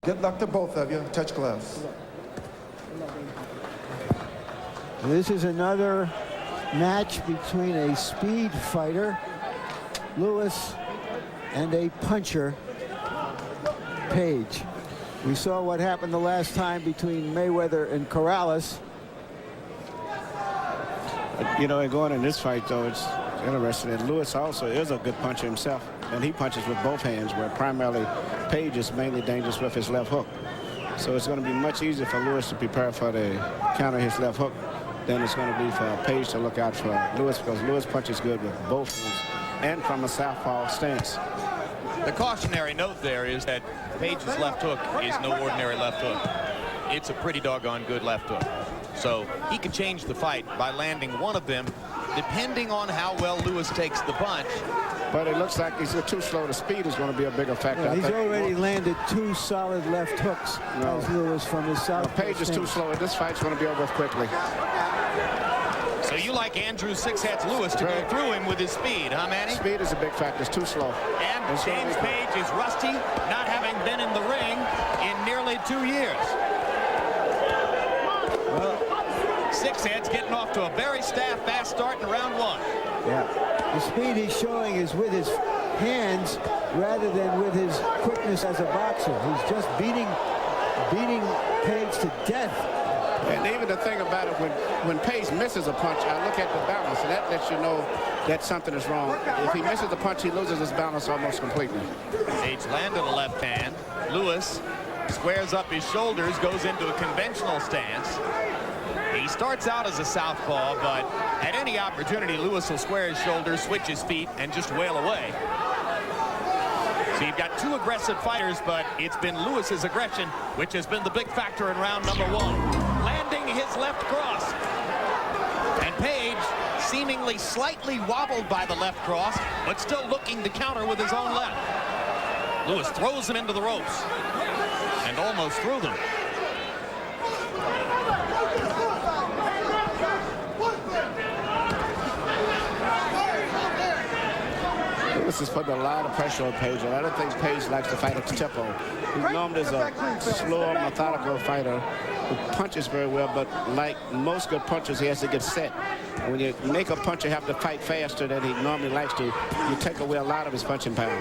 Good luck to both of you. Touch gloves. This is another match between a speed fighter, Lewis, and a puncher, Page. We saw what happened the last time between Mayweather and Corrales. You know, and going in this fight, though, it's interesting that Lewis also is a good puncher himself, and he punches with both hands, where primarily Page is mainly dangerous with his left hook. So it's going to be much easier for Lewis to prepare for the counter his left hook than it's going to be for Page to look out for Lewis, because Lewis punches good with both hands and from a southpaw stance. The cautionary note there is that Page's left hook is no ordinary left hook. It's a pretty doggone good left hook. So he could change the fight by landing one of them, depending on how well Lewis takes the punch. But it looks like he's too slow. The speed is going to be a bigger factor. Yeah, he's already landed 2 solid left hooks as Lewis from his south. Page is too slow, and this fight's going to be over with quickly. So you like Andrew Six-Heads Lewis to go through him with his speed, huh, Manny? Speed is a big factor. It's too slow. And James Page is rusty, not having been in the ring in nearly 2 years. Six-Heads getting off to a very fast start in round 1. Yeah, the speed he's showing is with his hands rather than with his quickness as a boxer. He's just beating Page to death. And even the thing about it, when Page misses a punch, I look at the balance, and that lets you know that something is wrong. If he misses the punch, he loses his balance almost completely. Page landed a left hand. Lewis squares up his shoulders, goes into a conventional stance. He starts out as a southpaw, but at any opportunity, Lewis will square his shoulders, switch his feet, and just wail away. So you've got 2 aggressive fighters, but it's been Lewis's aggression which has been the big factor in round number 1. Landing his left cross. And Page seemingly slightly wobbled by the left cross, but still looking to counter with his own left. Lewis throws him into the ropes and almost threw them. Lewis is putting a lot of pressure on Page, and I don't think Page likes to fight at the tempo. He's known as a slow, methodical fighter who punches very well, but like most good punchers, he has to get set. And when you make a puncher have to fight faster than he normally likes to, you take away a lot of his punching power.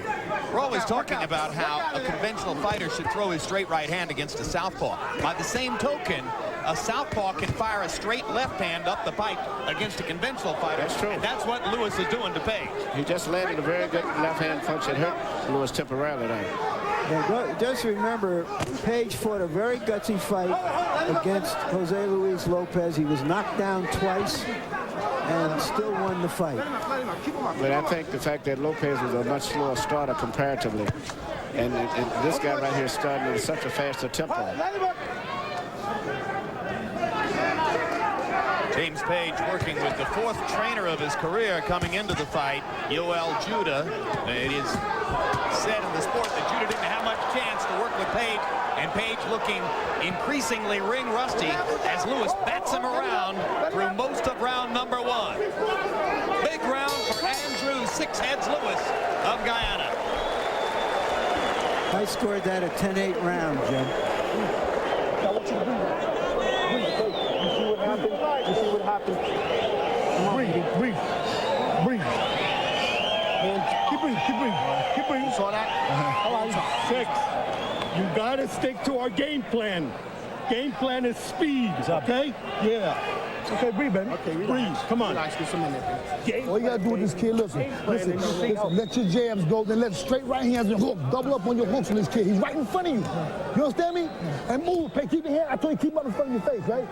We're always talking about how a conventional fighter should throw his straight right hand against a southpaw. By the same token, a southpaw can fire a straight left hand up the pipe against a conventional fighter. That's true. And that's what Lewis is doing to Page. He just landed a very good left hand punch that hurt Lewis temporarily there. Yeah, just remember, Page fought a very gutsy fight against Jose Luis Lopez. He was knocked down twice and still won the fight. But I think the fact that Lopez was a much slower starter comparatively, and this guy right here starting at such a faster tempo. James Page working with the 4th trainer of his career coming into the fight, Yoel Judah. It is said in the sport that Judah didn't have much chance to work with Page, and Page looking increasingly ring rusty as Lewis bats him around through most of round number 1. Big round for Andrew Six-Heads Lewis of Guyana. I scored that a 10-8 round, Jim. You see what happened? Breathe. And keep breathing. Saw that? All right, 6. You gotta stick to our game plan. Game plan is speed, okay? Yeah. Okay, breathe, baby. Okay, breathe. Come on. Relax, get some in there. All you gotta do with this kid, listen, let your jabs go, then let straight right hands and hook. Double up on your hooks on this kid. He's right in front of you. You understand me? And move, Pay. Keep your hand. I told you keep up in front of your face, right?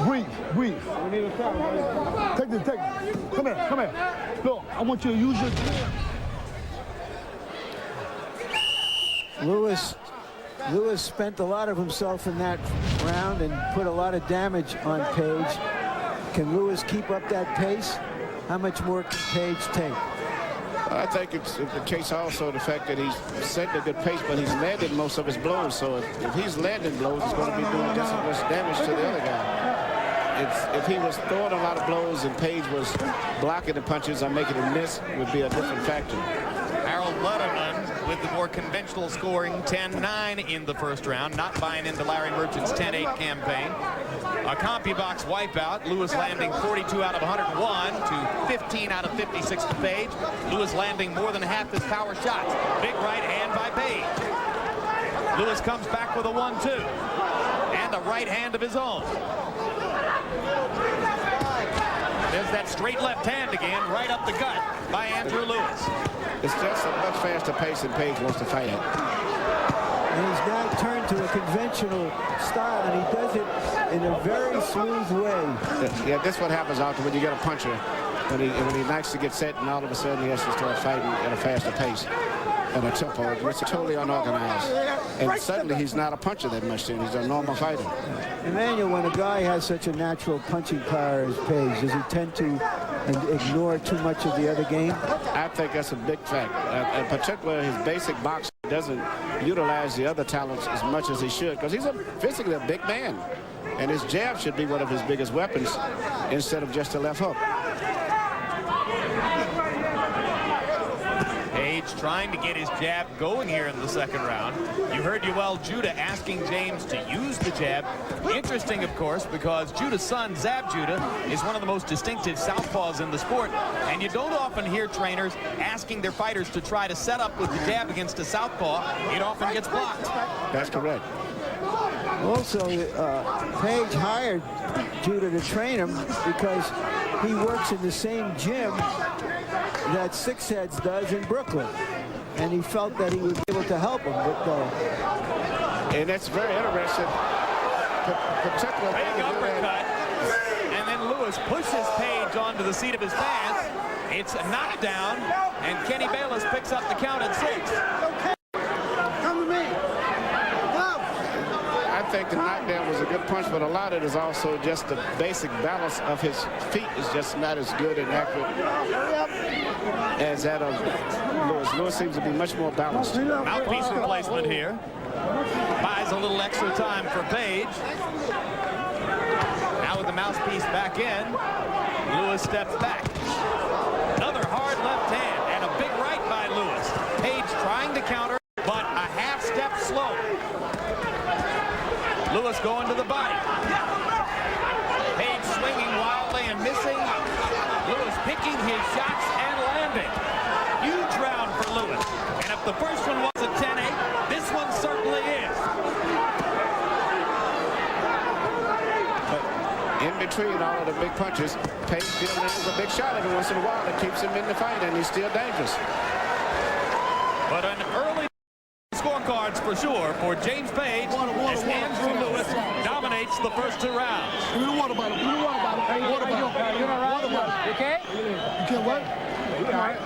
Breathe. We need a foul, right? Take this. Come here. Look, I want you to use your jab. Lewis spent a lot of himself in that round and put a lot of damage on Page. Can Lewis keep up that pace? How much more can Page take? I think it's the case also the fact that he's set a good pace, but he's landed most of his blows. So if he's landing blows, he's going to be doing just as much damage to the other guy. If he was throwing a lot of blows and Page was blocking the punches or making a miss, would be a different factor. Harold Letterman with with the more conventional scoring 10-9 in the first round, not buying into Larry Merchant's 10-8 campaign. A CompuBox wipeout, Lewis landing 42 out of 101 to 15 out of 56 to Page. Lewis landing more than half his power shots. Big right hand by Page. Lewis comes back with a 1-2 and a right hand of his own. There's that straight left hand again, right up the gut by Andrew Lewis. It's just a much faster pace than Page wants to fight at. And he's now turned to a conventional style, and he does it in a very smooth way. Yeah, that's what happens often when you get a puncher. When he likes to get set, and all of a sudden he has to start fighting at a faster pace and a tempo, which is totally unorganized. And suddenly he's not a puncher that much then. He's a normal fighter. Emmanuel, when a guy has such a natural punching power as Page, does he tend to ignore too much of the other game? I think that's a big fact. In particular, his basic boxing doesn't utilize the other talents as much as he should, because he's physically a big man. And his jab should be one of his biggest weapons instead of just a left hook. Page trying to get his jab going here in the second round. You heard Yoel Judah asking James to use the jab. Interesting, of course, because Judah's son, Zab Judah, is one of the most distinctive southpaws in the sport. And you don't often hear trainers asking their fighters to try to set up with the jab against a southpaw. It often gets blocked. That's correct. Also, Page hired Judah to train him because he works in the same gym that Six Heads does in Brooklyn, and he felt that he would be able to help him. And that's very interesting. Particularly big uppercut, and then Lewis pushes Page onto the seat of his pants. It's a knockdown, and Kenny Bayless picks up the count at 6. Okay. Come to me. I think the knockdown was a good punch, but a lot of it is also just the basic balance of his feet is just not as good and accurate as that of Lewis. Lewis seems to be much more balanced. Mouthpiece replacement here. Buys a little extra time for Page. Now with the mouthpiece back in, Lewis steps back. Another hard left hand and a big right by Lewis. Page trying to counter, but a half step slow. Lewis going to the body. Page swinging wildly and missing. Lewis picking his shots and landing. Huge round for Lewis. And if the first one was a 10-8, this one certainly is. But in between all of the big punches, Page still lands a big shot every once in a while that keeps him in the fight, and he's still dangerous. But an early scorecards for sure for James Page as Andrew Lewis dominates the first 2 rounds. Give me the water bottle. Give me the water bottle. Water bottle. You're all right. You okay? You can't what? All right.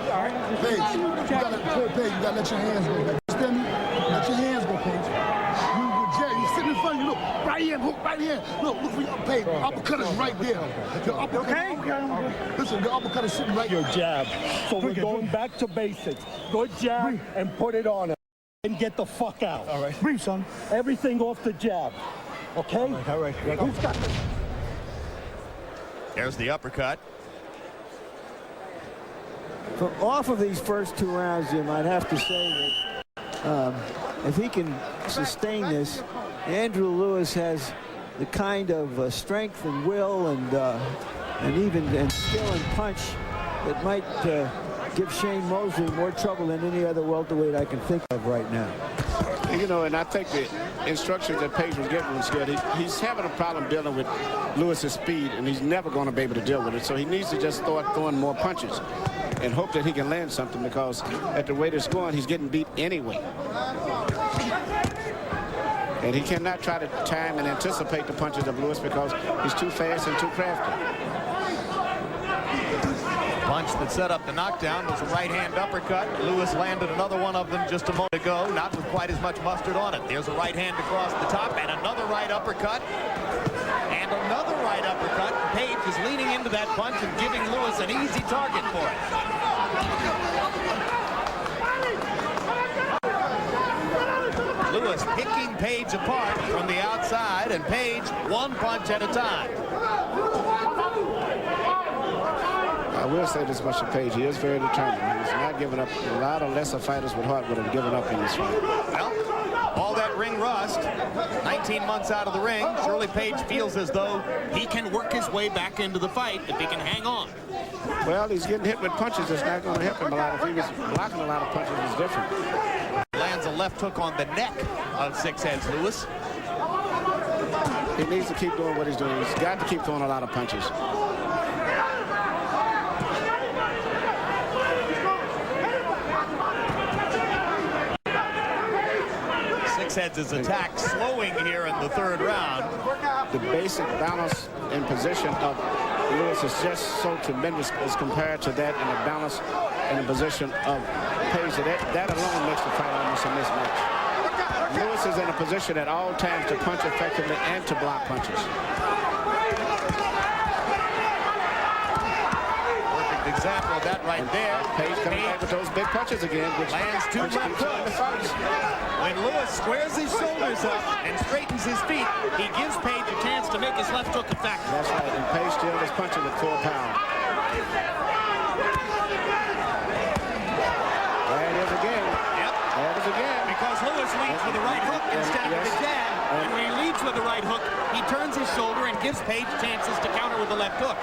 Page, you gotta let your hands go. Understand me? Let your hands go, Page. You're sitting in front of you. Look, right here, hook, right here. Look for your Page. Uppercut is right there. Your uppercut. Okay? Listen, the uppercut is sitting right there. Your jab. So we're going back to basics. Good jab and put it on him. And get the fuck out. All right. Breathe, son. Everything off the jab. Okay? All right. Who's got this? There's the uppercut. So off of these first 2 rounds, Jim, I'd have to say that if he can sustain this, Andrew Lewis has the kind of strength and will and even skill and punch that might give Shane Mosley more trouble than any other welterweight I can think of right now. You know, and I think the instructions that Page was given was good. He's having a problem dealing with Lewis's speed, and he's never going to be able to deal with it. So he needs to just start throwing more punches and hope that he can land something, because at the rate it's going, he's getting beat anyway. And he cannot try to time and anticipate the punches of Lewis because he's too fast and too crafty. Punch that set up the knockdown was a right-hand uppercut. Lewis landed another one of them just a moment ago, not with quite as much mustard on it. There's a right hand across the top and another right uppercut. And another right uppercut. Page is leaning into that punch and giving Lewis an easy target for it. Lewis picking Page apart from the outside, and Page one punch at a time. will say this much to Page. He is very determined. He's not giving up. A lot of lesser fighters with heart would have given up in this fight. Well, all that ring rust, 19 months out of the ring, Shirley Page feels as though he can work his way back into the fight if he can hang on. Well, he's getting hit with punches. It's not going to help him a lot. If he was blocking a lot of punches, it's different. Lands a left hook on the neck of Six Heads Lewis. He needs to keep doing what he's doing. He's got to keep throwing a lot of punches. Six Heads' attack slowing here in the third round. The basic balance and position of Lewis is just so tremendous as compared to that, and the balance and the position of Page. That alone makes the fight almost a mismatch. Lewis is in a position at all times to punch effectively and to block punches. Perfect example of that right there. Page coming back with those big punches again, which lands two left hooks. When Lewis squares his shoulders up and straightens his feet, he gives Page a chance to make his left hook effective. That's right, and Page still is punching with full power. There it is again. Yep. There it is again. Because Lewis leads with the right hook instead of the jab. And when he leads with the right hook, he turns his shoulder and gives Page chances to counter with the left hook.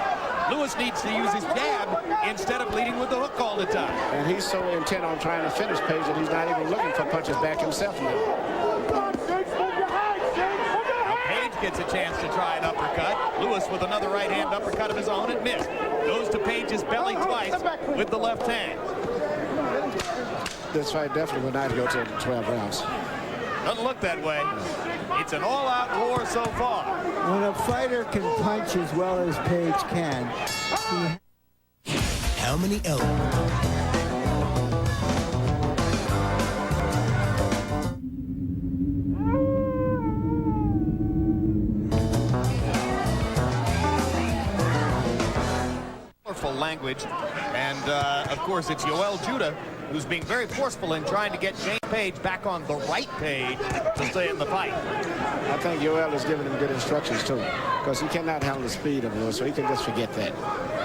Lewis needs to use his jab instead of leading with the hook all the time. And he's so intent on trying to finish Page that he's not even looking for punches back himself now. Now Page gets a chance to try an uppercut. Lewis with another right hand uppercut of his own and missed. Goes to Page's belly twice with the left hand. This fight definitely will not go to 12 rounds. Doesn't look that way. It's an all-out war so far. When a fighter can punch as well as Page can, How many elbows? Language, and of course it's Yoel Judah who's being very forceful in trying to get James Page back on the right page to stay in the fight. I think Yoel is giving him good instructions too, because he cannot handle the speed of Lewis, so he can just forget that.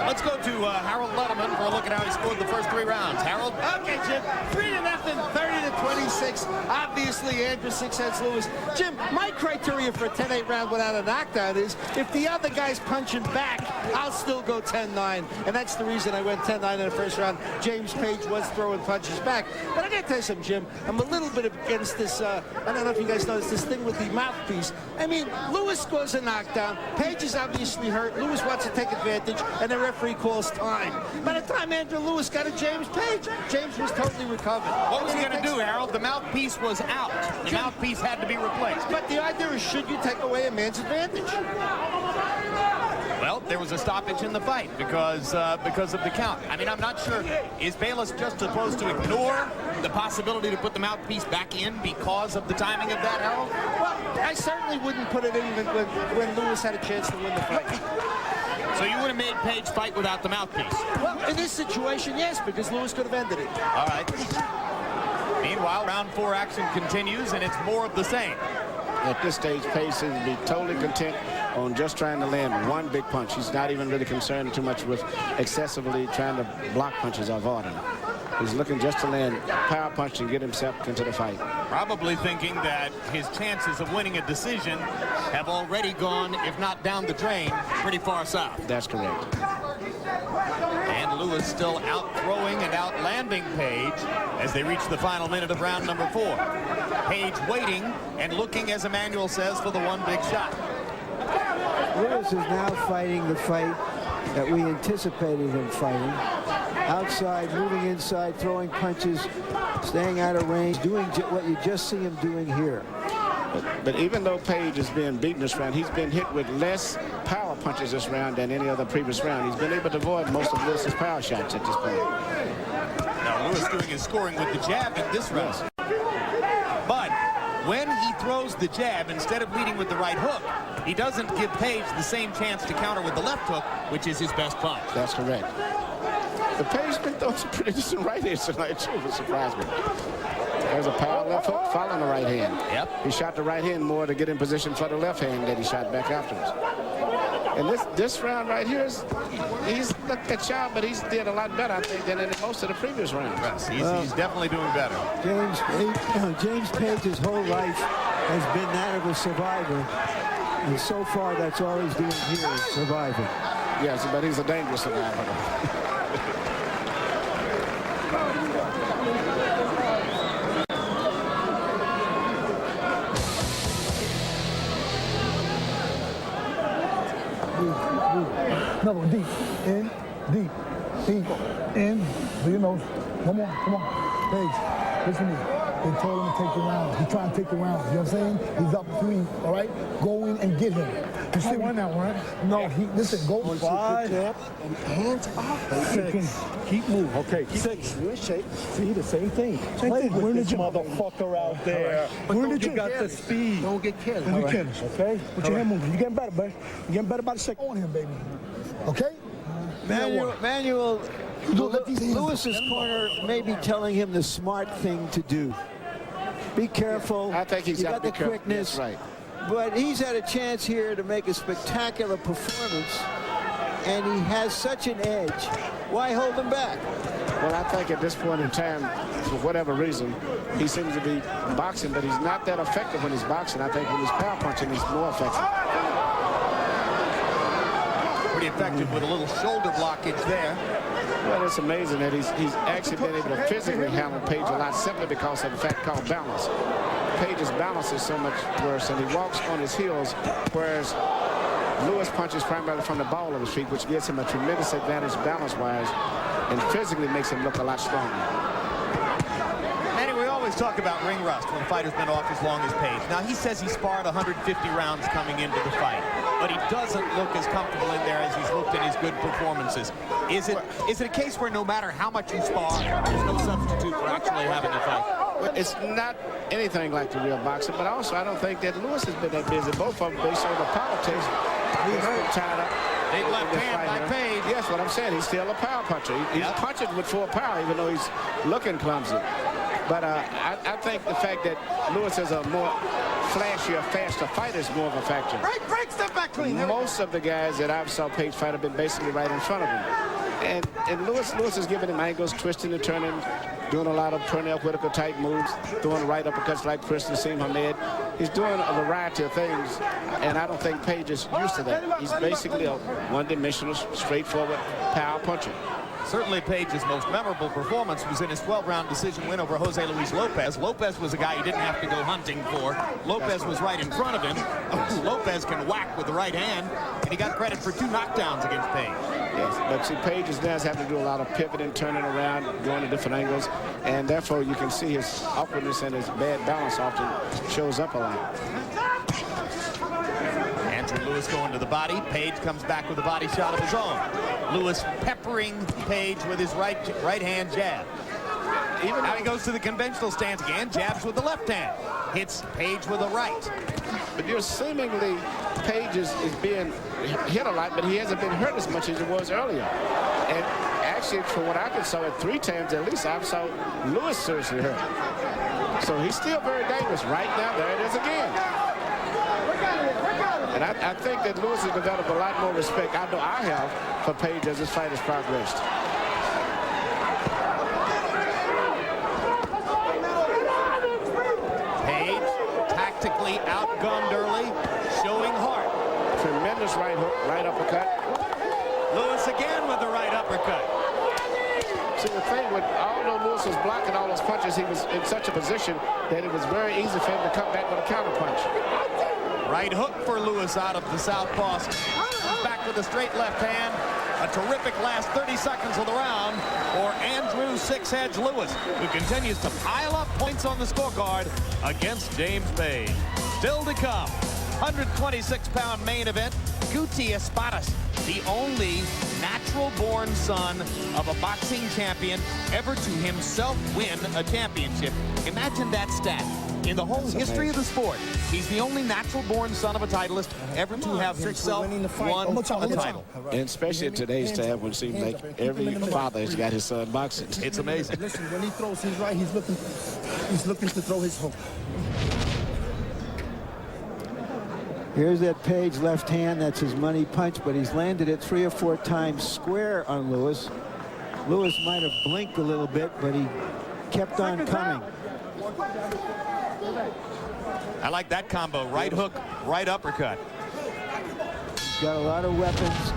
Let's go to Harold Letterman for a look at how he scored the first 3 rounds. Harold? Okay, Jim. 3-0, 30-26. Obviously, Andrew Six Heads Lewis. Jim, my criteria for a 10-8 round without a knockdown is if the other guy's punching back, I'll still go 10-9. And that's the reason I went 10-9 in the first round. James Page was throwing punches back. But I got to tell you something, Jim. I'm a little bit against this, I don't know if you guys noticed, this thing with the mouthpiece. I mean, Lewis scores a knockdown. Page is obviously hurt. Lewis wants to take advantage, and the referee calls time. By the time Andrew Lewis got to James Page, James was totally recovered. What was he going to do, Harold? The mouthpiece was out. The mouthpiece had to be replaced. But the idea is, should you take away a man's advantage? Well, there was a stoppage in the fight because of the count. I mean, I'm not sure. Is Bayless just supposed to ignore the possibility to put the mouthpiece back in because of the timing of that, Harold? Well, I certainly wouldn't put it in when Lewis had a chance to win the fight. So you would have made Page fight without the mouthpiece? Well, in this situation, yes, because Lewis could have ended it. All right. Meanwhile, round 4 action continues, and it's more of the same. At this stage, Page seems to be totally content on just trying to land one big punch. He's not even really concerned too much with excessively trying to block punches or avoid them. He's looking just to land power punch and get himself into the fight. Probably thinking that his chances of winning a decision have already gone, if not down the drain, pretty far south. That's correct. And Lewis still out-throwing and out-landing Page as they reach the final minute of round number 4. Page waiting and looking, as Emmanuel says, for the one big shot. Lewis is now fighting the fight that we anticipated him fighting. Outside, moving inside, throwing punches, staying out of range, doing what you just see him doing here. But even though Page is being beaten this round, he's been hit with less power punches this round than any other previous round. He's been able to avoid most of Lewis's power shots at this point. Now Lewis doing his scoring with the jab in this round. Yes. But when he throws the jab, instead of leading with the right hook, he doesn't give Page the same chance to counter with the left hook, which is his best punch. That's correct. The Page's been throwing some pretty decent right hands tonight, too, which surprised me. There's a power left hook following the right hand. Yep. He shot the right hand more to get in position for the left hand that he shot back afterwards. And this round right here he's looked at Shaw, but he's did a lot better, I think, than in most of the previous rounds. Yes, he's definitely doing better. James Page's whole life has been that of a survivor, and so far that's all he's doing here is surviving. Yes, but he's a dangerous survivor. Another one, deep, in, deep, in, do your nose. One more, come on. Paige, listen to me. They told him to take the round. He's trying to take the round. You know what I'm saying? He's up 3, all right? Go in and get him. You see one now, right? No, listen, go. 5, and hands off. 6. Keep moving. Okay, 6. You're in shape. See, the same thing. We're this motherfucker out there. You got the speed. Don't get careless. Don't get careless. Okay? Put your hand moving. You're getting better, buddy. You're getting better by the second. On him, baby. Okay? Manuel, let these hands Lewis's corner may be telling him the smart thing to do. Be careful. I think he's got the quickness. That's right. But he's had a chance here to make a spectacular performance, and he has such an edge. Why hold him back? Well, I think at this point in time, for whatever reason, he seems to be boxing, but he's not that effective when he's boxing. I think when he's power punching, he's more effective. Pretty effective with a little shoulder blockage there. Well, it's amazing that he's actually been able to physically handle Page a lot simply because of the fact called balance. Page's balance is so much worse, and he walks on his heels, whereas Lewis punches primarily from the ball of his feet, which gives him a tremendous advantage balance-wise and physically makes him look a lot stronger. Manny, we always talk about ring rust when a fighter's been off as long as Page. Now, he says he sparred 150 rounds coming into the fight, but he doesn't look as comfortable in there as he's looked in his good performances. Is it a case where no matter how much you spar, there's no substitute for actually having a fight? Well, it's not anything like the real boxing, but also I don't think that Lewis has been that busy. Both of them, based on the politics, he's been tied up. Big left hand by Page. Yes, what I'm saying, he's still a power puncher. He's punching with full power, even though he's looking clumsy. But I think the fact that Lewis is a more flashier, faster fighter is more of a factor. Break, step back clean. Most of the guys that I've saw Page fight have been basically right in front of him. And Lewis is giving him angles, twisting and turning, doing a lot of Pernell Whitaker type moves, throwing right uppercuts like Chris Nassim Hamed. He's doing a variety of things, and I don't think Page is used to that. He's basically a one-dimensional, straightforward power puncher. Certainly Page's most memorable performance was in his 12-round decision win over Jose Luis Lopez. Lopez was a guy he didn't have to go hunting for. Lopez was right in front of him. Lopez can whack with the right hand, and he got credit for 2 knockdowns against Page. Yes, but see, Page does have to do a lot of pivoting, turning around, going to different angles, and therefore you can see his awkwardness and his bad balance often shows up a lot. Andrew Lewis going to the body. Page comes back with a body shot of his own. Lewis peppering Page with his right hand jab. Even now he goes to the conventional stance again, jabs with the left hand. Hits Page with the right. But you're seemingly, Page is being hit a lot, but he hasn't been hurt as much as he was earlier. And actually, from what I can saw, at 3 times at least, I saw Lewis seriously hurt. So he's still very dangerous. Right now, there it is again. And I think that Lewis has developed a lot more respect, I know I have, for Page as his fight has progressed. Page tactically outgunned early, showing heart. Tremendous right hook, right uppercut. Lewis again with the right uppercut. See, the thing with, although Lewis was blocking all those punches, he was in such a position that it was very easy for him to come back with a counter punch. Right hook for Lewis out of the southpaw. Comes back with a straight left hand. A terrific last 30 seconds of the round for Andrew Six-Hedge Lewis, who continues to pile up points on the scorecard against James Page. Still to come, 126-pound main event. Guti Espadas, the only natural-born son of a boxing champion ever to himself win a championship. Imagine that stat. In the whole history of the sport, he's the only natural-born son of a titleist ever to have himself won a title. And especially in today's time when it seems like every father has got his son boxing. It's amazing. Listen, when he throws his right, he's looking to throw his hook. Here's that Page left hand. That's his money punch, but he's landed it 3 or 4 times square on Lewis. Lewis might have blinked a little bit, but he kept on coming. I like that combo. Right hook, right uppercut. He's got a lot of weapons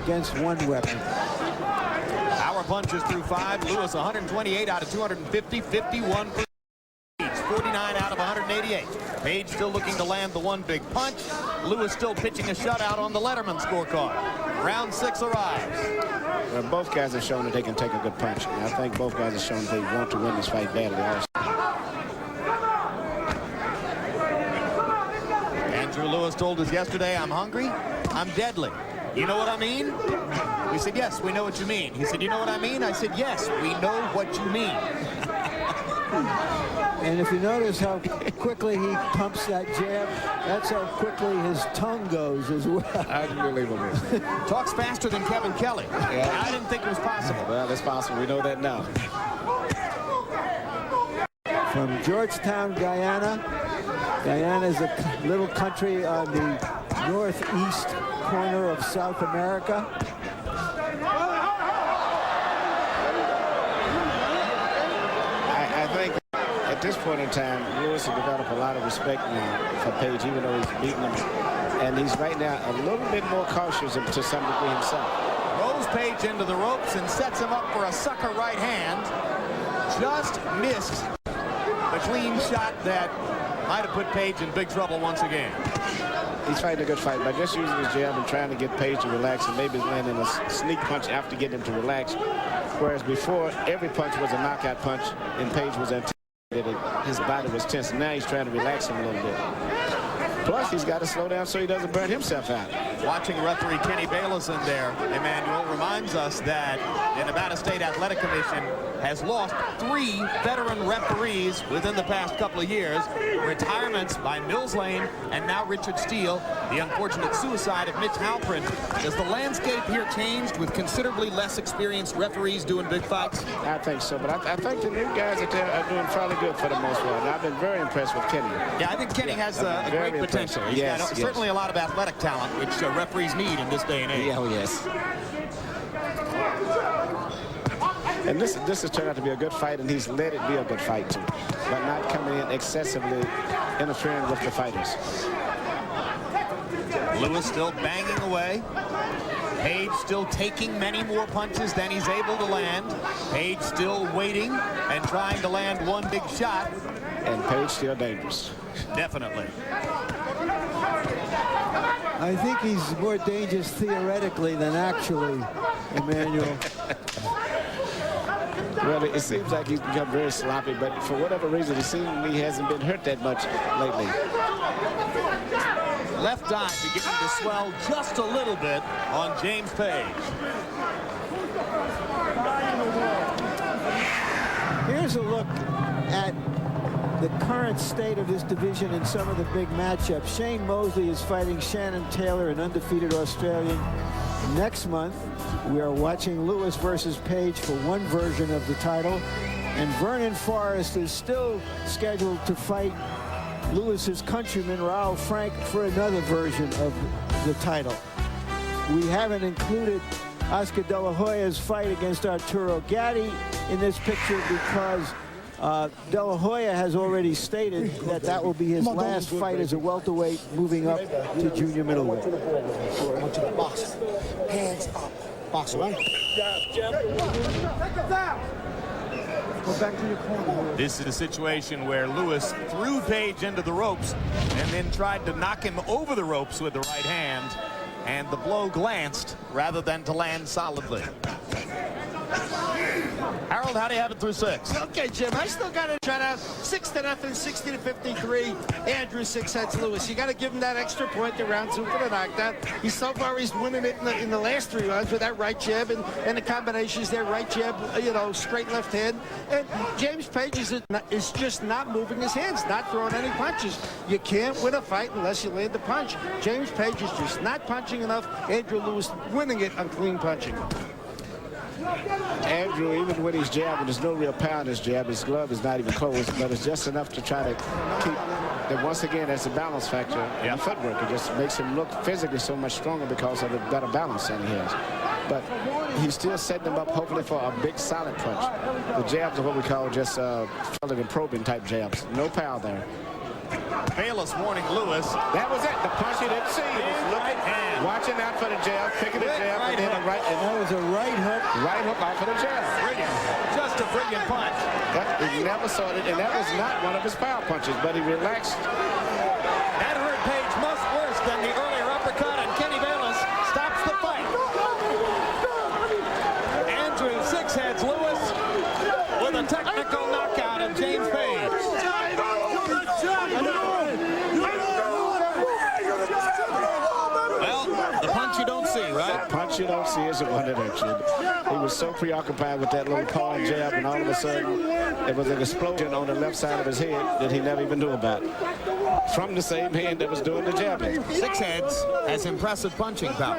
against one weapon. Power punches through 5. Lewis 128 out of 250, 51 for Page, 49 out of 188. Page still looking to land the one big punch. Lewis still pitching a shutout on the Letterman scorecard. Round 6 arrives. Well, both guys have shown that they can take a good punch. And I think both guys have shown they want to win this fight badly also. Andrew Lewis told us yesterday, I'm hungry, I'm deadly. You know what I mean? We said, yes, we know what you mean. He said, you know what I mean? I said, yes, we know what you mean. And if you notice how quickly he pumps that jab, that's how quickly his tongue goes as well. Unbelievable. Talks faster than Kevin Kelly. Yeah. I didn't think it was possible. Well, it's possible. We know that now. From Georgetown, Guyana. Guyana is a little country on the northeast corner of South America. I think at this point in time, Lewis has developed a lot of respect now for Page, even though he's beaten him. And he's right now a little bit more cautious to some degree himself. Rolls Page into the ropes and sets him up for a sucker right hand. Just missed a clean shot that might have put Page in big trouble once again. He's fighting a good fight by just using his jab and trying to get Page to relax, and maybe landing a sneak punch after getting him to relax. Whereas before, every punch was a knockout punch, and Page was anticipated. His body was tense. Now he's trying to relax him a little bit. Plus, he's got to slow down so he doesn't burn himself out. Watching referee Kenny Bayless in there, Emmanuel, reminds us that the Nevada State Athletic Commission has lost 3 veteran referees within the past couple of years. Retirements by Mills Lane and now Richard Steele. The unfortunate suicide of Mitch Halprin. Does the landscape here changed with considerably less experienced referees doing big fights? I think so, but I think the new guys out there are doing fairly good for the most part. And I've been very impressed with Kenny. Yeah, I think Kenny has a great potential. He's got certainly a lot of athletic talent, which referees need in this day and age. Yeah, oh yes. And this has turned out to be a good fight, and he's let it be a good fight too, but not coming in excessively interfering with the fighters. Lewis still banging away. Page still taking many more punches than he's able to land. Page still waiting and trying to land one big shot. And Page still dangerous. Definitely. I think he's more dangerous theoretically than actually, Emmanuel. Well, it seems like he's become very sloppy, but for whatever reason, it seems he hasn't been hurt that much lately. Left eye beginning to swell just a little bit on James Page. Here's a look at the current state of this division in some of the big matchups. Shane Mosley is fighting Shannon Taylor, an undefeated Australian. Next month, we are watching Lewis versus Page for one version of the title. And Vernon Forrest is still scheduled to fight Lewis's countryman, Raul Frank, for another version of the title. We haven't included Oscar De La Hoya's fight against Arturo Gatti in this picture because De La Hoya has already stated that that will be his last fight as a welterweight, moving up to junior middleweight. I want you to box. Hands up. Box, right? Go back to your corner. This is a situation where Lewis threw Page into the ropes and then tried to knock him over the ropes with the right hand, and the blow glanced rather than to land solidly. Harold, how do you have it through 6? Okay, Jim, I still got to try out 6-0, 60-53. Andrew 6 heads Lewis. You got to give him that extra point to round 2 for the knockdown. So far, he's winning it in the last 3 rounds with that right jab and the combinations there. Right jab, straight left hand. And James Page is just not moving his hands, not throwing any punches. You can't win a fight unless you land a punch. James Page is just not punching enough. Andrew Lewis winning it on clean punching. Andrew, even when he's jabbing, there's no real power in his jab. His glove is not even closed, but it's just enough to try to keep. And once again, that's a balance factor in the footwork. It just makes him look physically so much stronger because of the better balance than he has. But he's still setting them up, hopefully, for a big solid punch. The jabs are what we call just solid and probing type jabs. No power there. Bayless warning Lewis. That was it. The punch he didn't see. He was looking, watching out for the jab, picking the jab, and then a right. That was a right hook. Right hook off of the jab. Brilliant. Just a brilliant punch. He never saw it, and that was not one of his power punches, but he relaxed. That hurt Page much worse than the earlier uppercut, and Kenny Bayless stops the fight. Andrew Six-Heads Lewis with a technical knockout of James Page. Well, the punch you don't see, right? The punch you don't see is the one that hurts you. He was so preoccupied with that little paw and jab, and all of a sudden, there was an explosion on the left side of his head that he never even knew about. From the same hand that was doing the jabbing. Six-Heads has impressive punching power.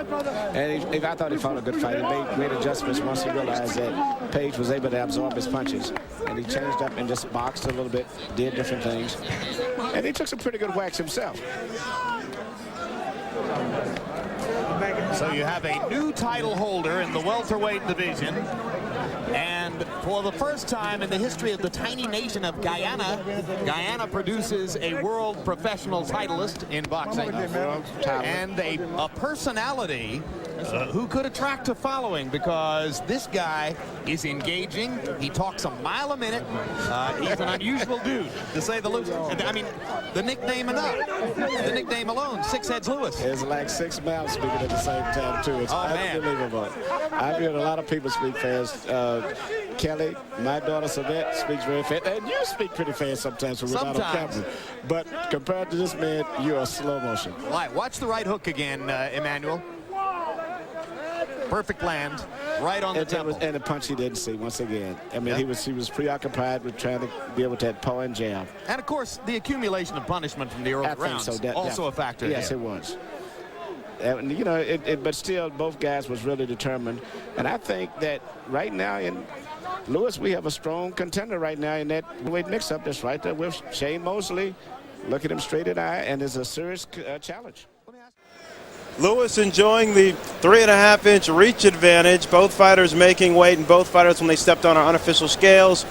And I thought he fought a good fight. He made great adjustments once he realized that Page was able to absorb his punches. And he changed up and just boxed a little bit, did different things. And he took some pretty good whacks himself. So you have a new title holder in the welterweight division. And for the first time in the history of the tiny nation of Guyana, Guyana produces a world professional titleist in boxing. And a personality who could attract a following, because this guy is engaging. He talks a mile a minute. He's an unusual dude, to say the least. I mean, the nickname enough. The nickname alone, Six-Heads Lewis. It's like 6 mouths speaking at the same time, too. It's unbelievable. I've heard a lot of people speak fast. Kelly, my daughter Savette, speaks very fast. And you speak pretty fast sometimes when we're not on camera. But compared to this man, you're a slow motion. Right. Watch the right hook again, Emmanuel. Perfect land, right on the temple. And the punch he didn't see once again. I mean, he was preoccupied with trying to be able to have paw and jab. And of course, the accumulation of punishment from the early rounds also a factor. Yes, it was. And, you know, but still, both guys was really determined. And I think that right now in Lewis, we have a strong contender right now in that weight mix-up that's right there with Shane Mosley. Look at him straight in the eye, and it's a serious challenge. Lewis enjoying the 3.5-inch reach advantage. Both fighters making weight, and both fighters, when they stepped on our unofficial scales,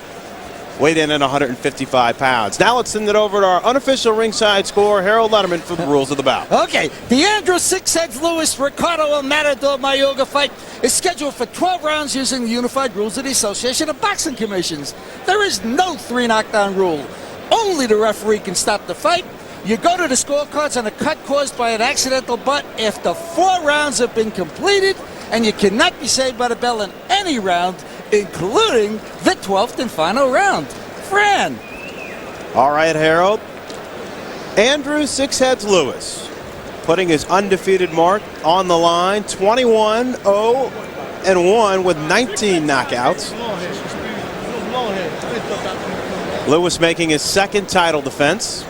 weighed in at 155 pounds. Now let's send it over to our unofficial ringside scorer, Harold Letterman, for the rules of the bout. Okay, the Andrew Six-Heads Lewis Ricardo El Matador Mayorga fight is scheduled for 12 rounds using the unified rules of the Association of Boxing Commissions. There is no 3-knockdown rule. Only the referee can stop the fight. You go to the scorecards on a cut caused by an accidental butt after 4 rounds have been completed, and you cannot be saved by the bell in any round, including the 12th and final round. Fran. All right, Harold. Andrew Six-Heads Lewis putting his undefeated mark on the line, 21-0-1 with 19 knockouts. Lewis making his second title defense.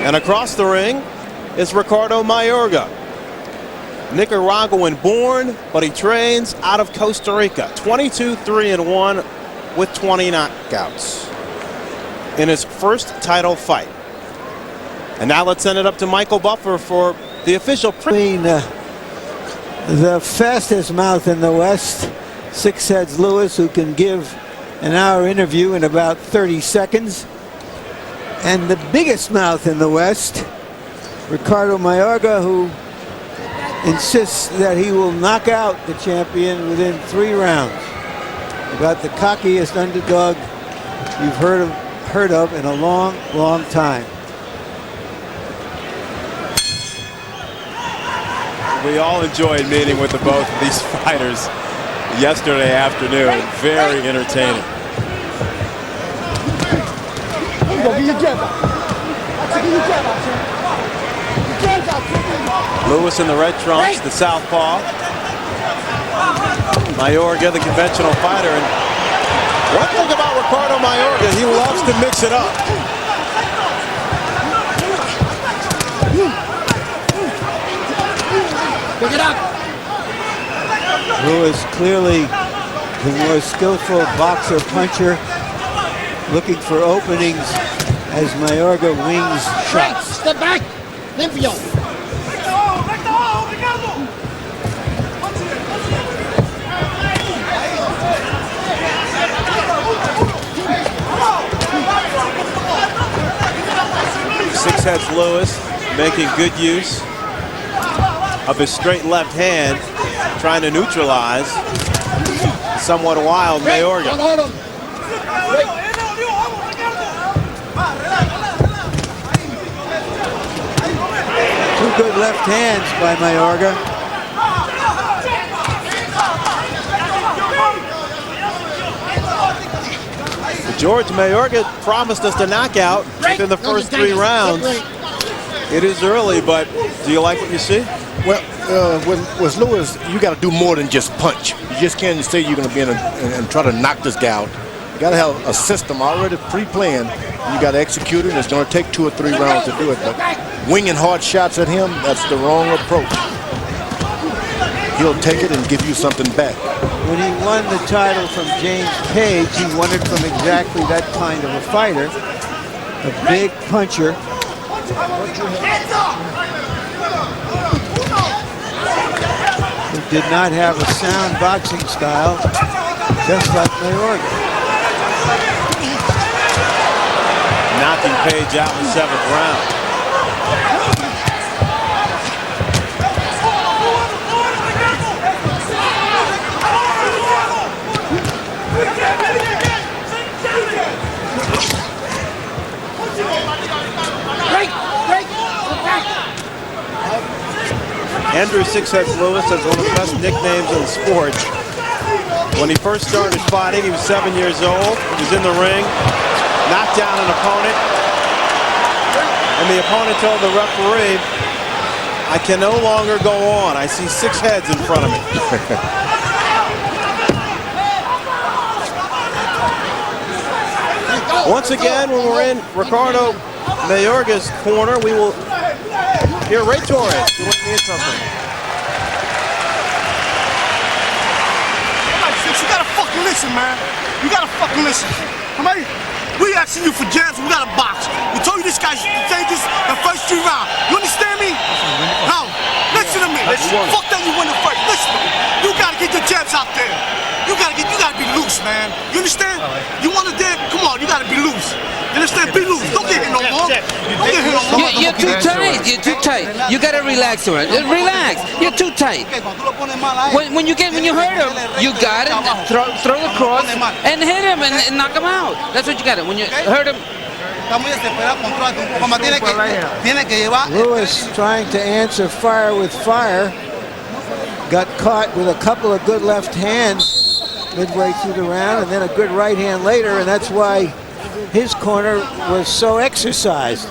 And across the ring is Ricardo Mayorga. Nicaraguan born, but he trains out of Costa Rica. 22-3-1 with 20 knockouts in his first title fight. And now let's send it up to Michael Buffer for the official. The fastest mouth in the West, Six-Heads Lewis, who can give an hour interview in about 30 seconds. And the biggest mouth in the West, Ricardo Mayorga, who insists that he will knock out the champion within 3 rounds. About the cockiest underdog you've heard of in a long, long time. We all enjoyed meeting with the both of these fighters yesterday afternoon. Very entertaining. Lewis in the red trunks, the southpaw. Mayorga, the conventional fighter. And one thing about Ricardo Mayorga, he loves to mix it up. Pick it up. Lewis clearly the more skillful boxer puncher, looking for openings as Mayorga wings shots. Step back. Limpio. 6 heads Lewis, making good use of his straight left hand, trying to neutralize somewhat wild Mayorga. Two good left hands by Mayorga. George, Mayorga promised us the knockout within the first 3 rounds. It is early, but do you like what you see? Well, with Lewis, you got to do more than just punch. You just can't say you're going to be in and try to knock this guy out. You got to have a system already pre-planned. You got to execute it. It's going to take 2 or 3 rounds to do it. But winging hard shots at him, that's the wrong approach. He'll take it and give you something back. When he won the title from James Page, he won it from exactly that kind of a fighter, a big puncher. Who did not have a sound boxing style, just like Mayorga. Knocking Page out in the 7th round. Andrew 6 Heads Lewis has one of the best nicknames in the sport. When he first started fighting, he was 7 years old. He was in the ring, knocked down an opponent, and the opponent told the referee, "I can no longer go on. I see 6 heads in front of me." Once again, when we're in Ricardo Mayorga's corner, we will hear Ray Torres doing the interpreting. You gotta fucking listen, man. You gotta fucking listen. I mean, we asking you for jams, we got a box. We told you this guy's dangerous the first 3 rounds. You understand me? No. Listen to me. Fuck that you win the fight. Listen to me. You gotta get your jabs out there. You gotta be loose, man. You understand? You wanna dance? Come on, you gotta be loose. You understand? Be loose. Don't get hit no more. Don't get hit no more. You're too tight. You're too tight. You gotta relax, man. Relax. You're too tight. When you hurt him, you got it. Throw the cross and hit him and knock him out. That's what you got it. When you hurt him. Lewis trying to answer fire with fire. Got caught with a couple of good left hands midway through the round, and then a good right hand later, and that's why his corner was so exercised.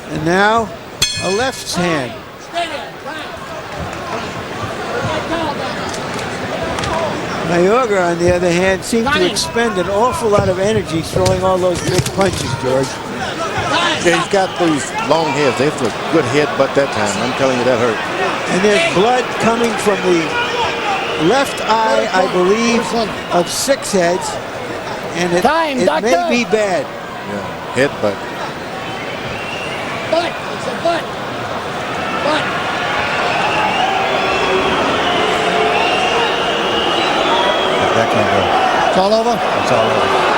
And now a left hand. Mayorga, on the other hand, seemed to expend an awful lot of energy throwing all those big punches, George. Yeah, he's got those long heads. They have a good headbutt that time. I'm telling you, that hurt. And there's blood coming from the left eye, I believe, of 6 Heads. And it may be bad. Yeah, headbutt. Butt. It's a butt. Butt. That can't go. It's all over? It's all over.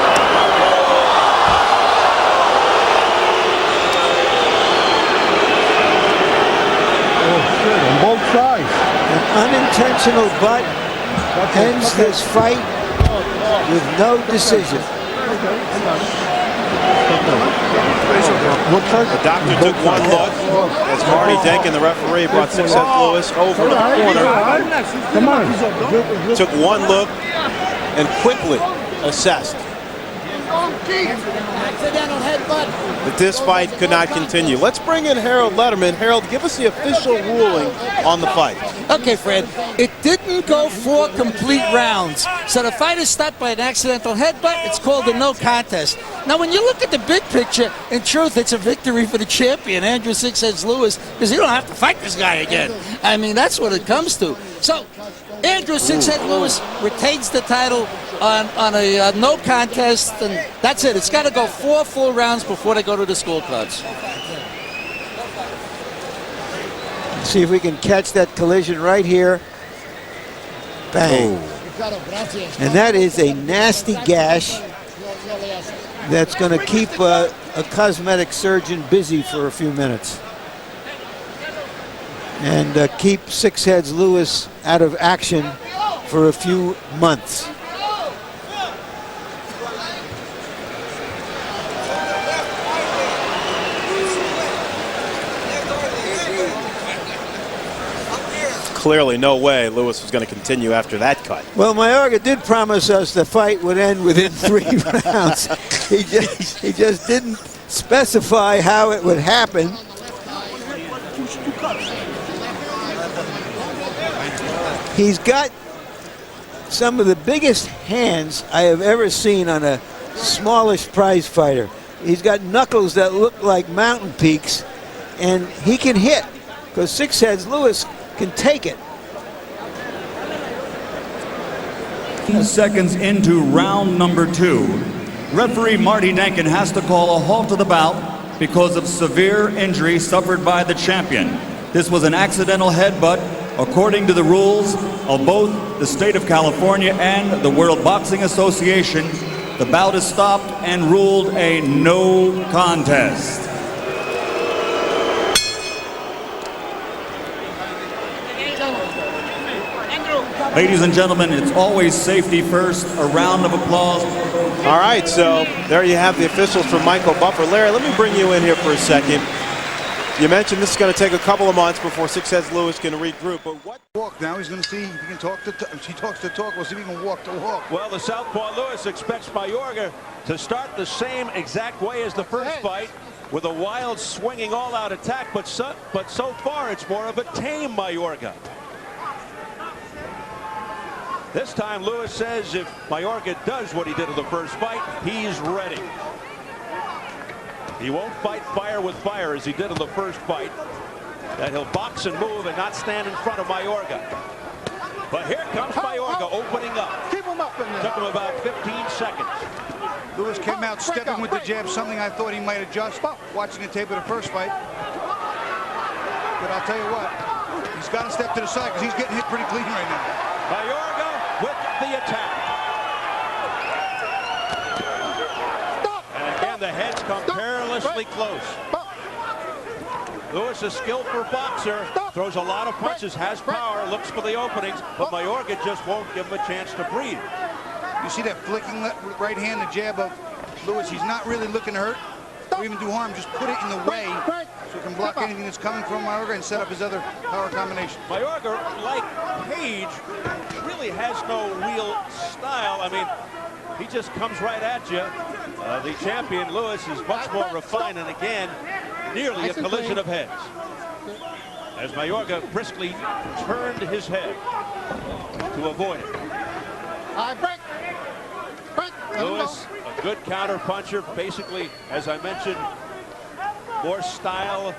On both sides. An unintentional butt ends this fight with no decision. The doctor took one look as Marty Denkin, the referee, brought 6 Heads Lewis over to the corner. Come on. Took one look and quickly assessed that this fight could not continue. Let's bring in Harold Letterman. Harold, give us the official ruling on the fight. Okay, Fred, it didn't go 4 complete rounds. So the fight is stopped by an accidental headbutt. It's called a no contest. Now, when you look at the big picture, in truth, it's a victory for the champion, Andrew Six Heads Lewis, because you don't have to fight this guy again. I mean, that's what it comes to. So, Andrew Six Heads Lewis retains the title on a no contest, and that's it. It's got to go 4 full rounds before they go to the scorecards. See if we can catch that collision right here. Bang. And that is a nasty gash that's going to keep a cosmetic surgeon busy for a few minutes. And keep Six Heads Lewis out of action for a few months. Clearly no way Lewis was going to continue after that cut. Well, Mayorga did promise us the fight would end within 3 rounds. He just didn't specify how it would happen. He's got some of the biggest hands I have ever seen on a smallish prize fighter. He's got knuckles that look like mountain peaks, and he can hit because Six Heads Lewis can take it. 10 seconds into round number 2. Referee Marty Denkin has to call a halt to the bout because of severe injury suffered by the champion. This was an accidental headbutt according to the rules of both the state of California and the World Boxing Association. The bout is stopped and ruled a no contest. Ladies and gentlemen, it's always safety first. A round of applause. All right, so there you have the officials from Michael Buffer. Larry, let me bring you in here for a second. You mentioned this is going to take a couple of months before Six Heads Lewis can regroup, but what? Walk now. He's going to see if he can talk to talk. If he talks to talk, we'll see if he can walk to walk. Well, the southpaw Lewis expects Mayorga to start the same exact way as the first fight, with a wild, swinging, all-out attack, but so far it's more of a tame Mayorga. This time, Lewis says if Mayorga does what he did in the first fight, he's ready. He won't fight fire with fire as he did in the first fight. That he'll box and move and not stand in front of Mayorga. But here comes Mayorga opening up. Keep him up in there. Took him about 15 seconds. Lewis came out stepping with the jab, something I thought he might adjust watching the tape of the first fight. But I'll tell you what, he's got to step to the side because he's getting hit pretty clean right now. Mayorga with the attack. And again, the heads come perilously close. Lewis, a skillful boxer, throws a lot of punches, has power, looks for the openings, but Mayorga just won't give him a chance to breathe. You see that flicking right hand, the jab of Lewis. He's not really looking to hurt or even do harm, just put it in the way so he can block anything that's coming from Mayorga and set up his other power combination. Mayorga, like Page, really has no real style. I mean, he just comes right at you. The champion, Lewis, is much more refined, and again, nearly a collision of heads. As Mayorga briskly turned his head to avoid it. Lewis, a good counter puncher, basically, as I mentioned, more style.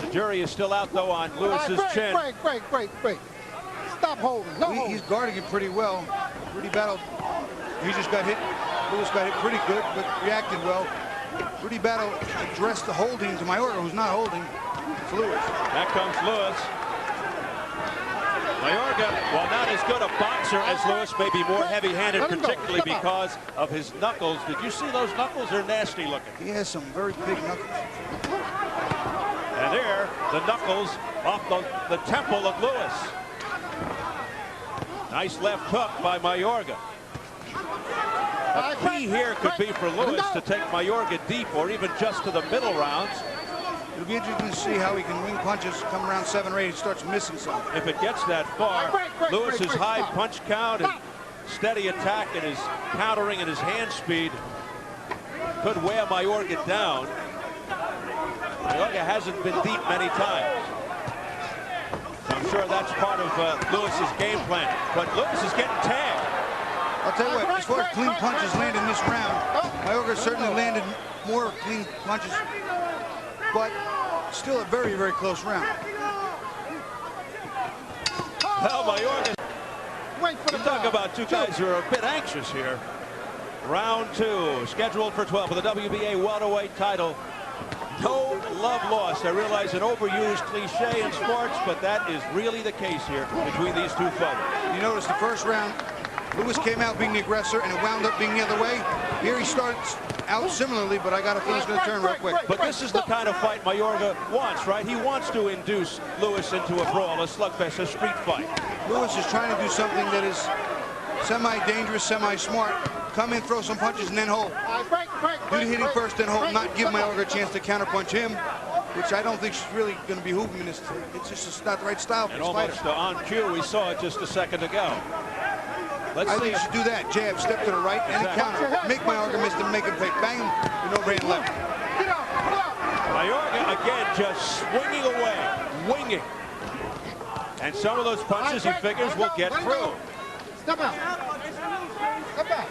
The jury is still out, though, on Lewis's chin. Break. Stop holding. He's guarding it pretty well. Rudy Battle, he just got hit. Lewis got hit pretty good, but reacted well. Rudy Battle addressed the holding to Mayorga, who's not holding. It's Lewis. Back comes Lewis. Mayorga, while not as good a boxer as Lewis, may be more heavy-handed, particularly because of his knuckles. Did you see those knuckles? They're nasty looking. He has some very big knuckles. And there, the knuckles off the temple of Lewis. Nice left hook by Mayorga. A key here could be for Lewis to take Mayorga deep or even just to the middle rounds. It'll be interesting to see how he can wing punches come around 7 or 8. He starts missing some. If it gets that far, Lewis's high punch count and steady attack and his countering and his hand speed could wear Mayorga down. Mayorga hasn't been deep many times. sure that's part of Lewis's game plan. But Lewis is getting tagged. I'll tell you what, as far as clean punches landed in this round, Mayorga certainly landed more clean punches, but still a very, very close round. Well, Mayorga, you talk about two guys who are a bit anxious here. Round 2, scheduled for 12 for the WBA Welterweight title. No love lost. I realize an overused cliche in sports, but that is really the case here between these two fighters. You notice the first round, Lewis came out being the aggressor, and it wound up being the other way. Here he starts out similarly, but I got a feeling it's going to turn real quick. But this is the kind of fight Mayorga wants, right? He wants to induce Lewis into a brawl, a slugfest, a street fight. Lewis is trying to do something that is semi-dangerous, semi-smart. Come in, throw some punches, and then hold. Do the hitting first, then hold. Not give Mayorga a chance to counterpunch him, which I don't think is really going to behoove him. It's just not the right style for and this almost fighter. On cue, we saw it just a second ago. Let's I see think you should do that. Jab, step to the right, and counter. Make Mayorga miss them, make him pay. Bang him, with no right and left. Mayorga again just swinging away, winging. And some of those punches he figures will get through. Step out. Step back.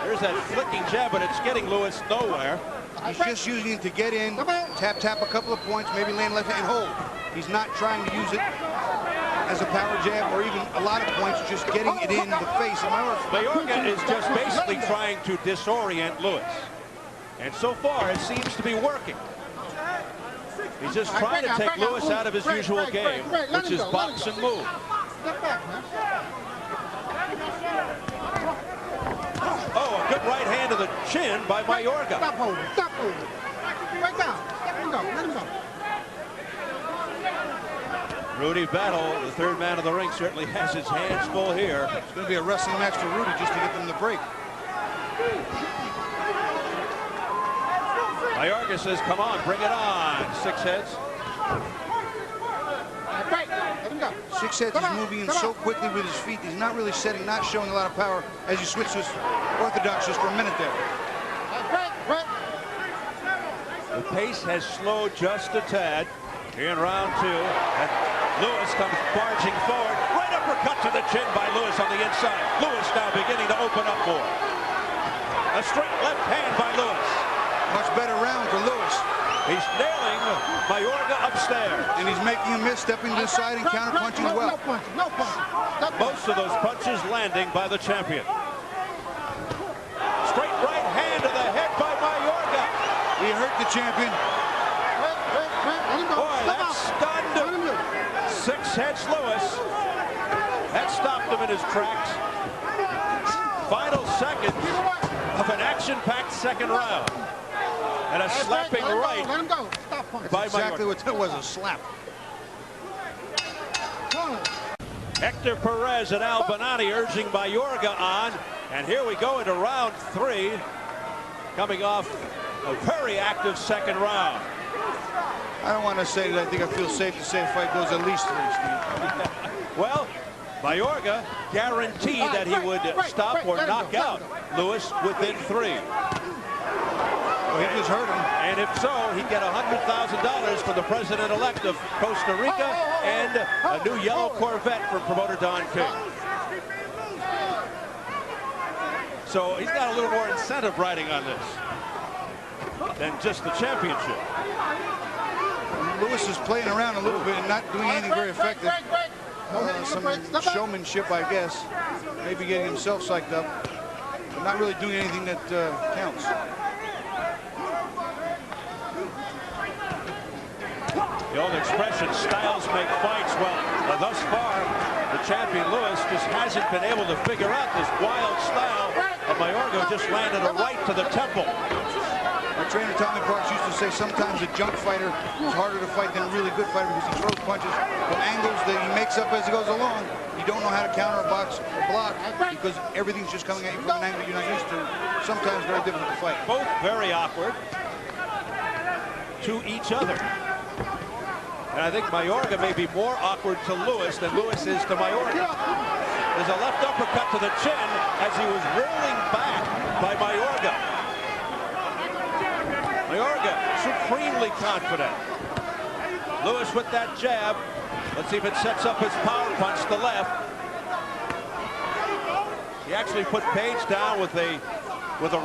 There's that flicking jab, but it's getting Lewis nowhere. He's just using it to get in, tap a couple of points, maybe land left and hold. He's not trying to use it as a power jab or even a lot of points, just getting it in the face of Mayorga is just basically trying to disorient Lewis. And so far, it seems to be working. He's just trying to take Lewis out of his usual game, which is box and move. Oh, a good right hand to the chin by Mayorga. Stop holding. Stop holding. Right down. Let him go. Let him go. Rudy Battle, the third man of the ring, certainly has his hands full here. It's going to be a wrestling match for Rudy just to get them to break. Mayorga says, come on, bring it on. 6 heads. Six heads is moving in so quickly with his feet. He's not really setting, not showing a lot of power as he switches orthodox just for a minute there. The pace has slowed just a tad here in round 2. And Lewis comes barging forward. Right uppercut to the chin by Lewis on the inside. Lewis now beginning to open up more. A straight left hand by Lewis. Much better round for Lewis. He's nailing Mayorga upstairs. And he's making a miss, stepping to the side and counter-punching well. Most of those punches landing by the champion. Straight right hand to the head by Mayorga. He hurt the champion. Boy, that stunned 6 heads Lewis. That stopped him in his tracks. Final seconds of an action-packed second round. And a slapping right by exactly Mayorga. what that was, a slap. Hector Perez and Al Bonatti urging Mayorga on. And here we go into round 3, coming off a very active second round. I don't want to say that I think I feel safe to say the fight goes at least 3, Steve. Well, Mayorga guaranteed that he would stop or knock out Lewis within 3. Well, he just hurt him. And if so, he'd get $100,000 from the president-elect of Costa Rica and a new yellow Corvette from promoter Don King. So he's got a little more incentive riding on this than just the championship. Lewis is playing around a little bit and not doing anything very effective. Some showmanship, I guess. Maybe getting himself psyched up, but not really doing anything that counts. The old expression, styles make fights. Well, thus far, the champion Lewis just hasn't been able to figure out this wild style of Mayorga. Just landed a right to the temple. My trainer Tommy Parks used to say sometimes a junk fighter is harder to fight than a really good fighter because he throws punches from angles that he makes up as he goes along. You don't know how to counter a box or block because everything's just coming at you from an angle you're not used to. Sometimes very difficult to fight. Both very awkward to each other. And I think Mayorga may be more awkward to Lewis than Lewis is to Mayorga. There's a left uppercut to the chin as he was rolling back by Mayorga. Mayorga supremely confident. Lewis with that jab. Let's see if it sets up his power punch to the left. He actually put Page down with a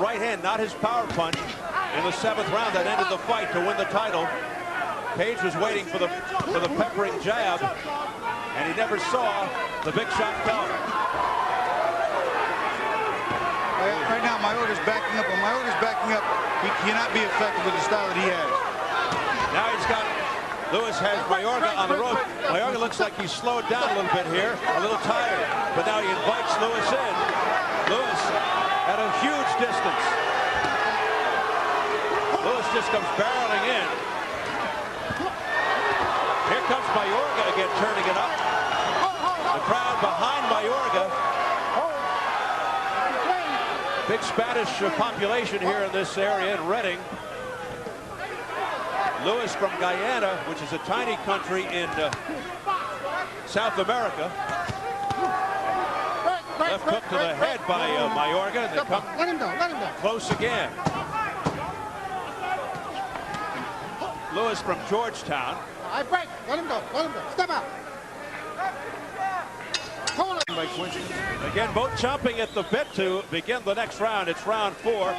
right hand, not his power punch, in the 7th round that ended the fight to win the title. Page was waiting for the peppering jab, and he never saw the big shot come. Right now, Mayorga's backing up. When Mayorga's backing up, he cannot be effective with the style that he has. Now he's got, Lewis has Mayorga on the rope. Mayorga looks like he's slowed down a little bit here, a little tired. But now he invites Lewis in. Lewis at a huge distance. Lewis just comes barreling in. Here comes Mayorga again, turning it up. The crowd behind Mayorga. Big Spanish population here in this area in Reading. Lewis from Guyana, which is a tiny country in South America. Left hook to the head by Mayorga, and they come close again. Lewis from Georgetown. Break. Let him go. Step out. Again, both chomping at the bit to begin the next round. It's round 4.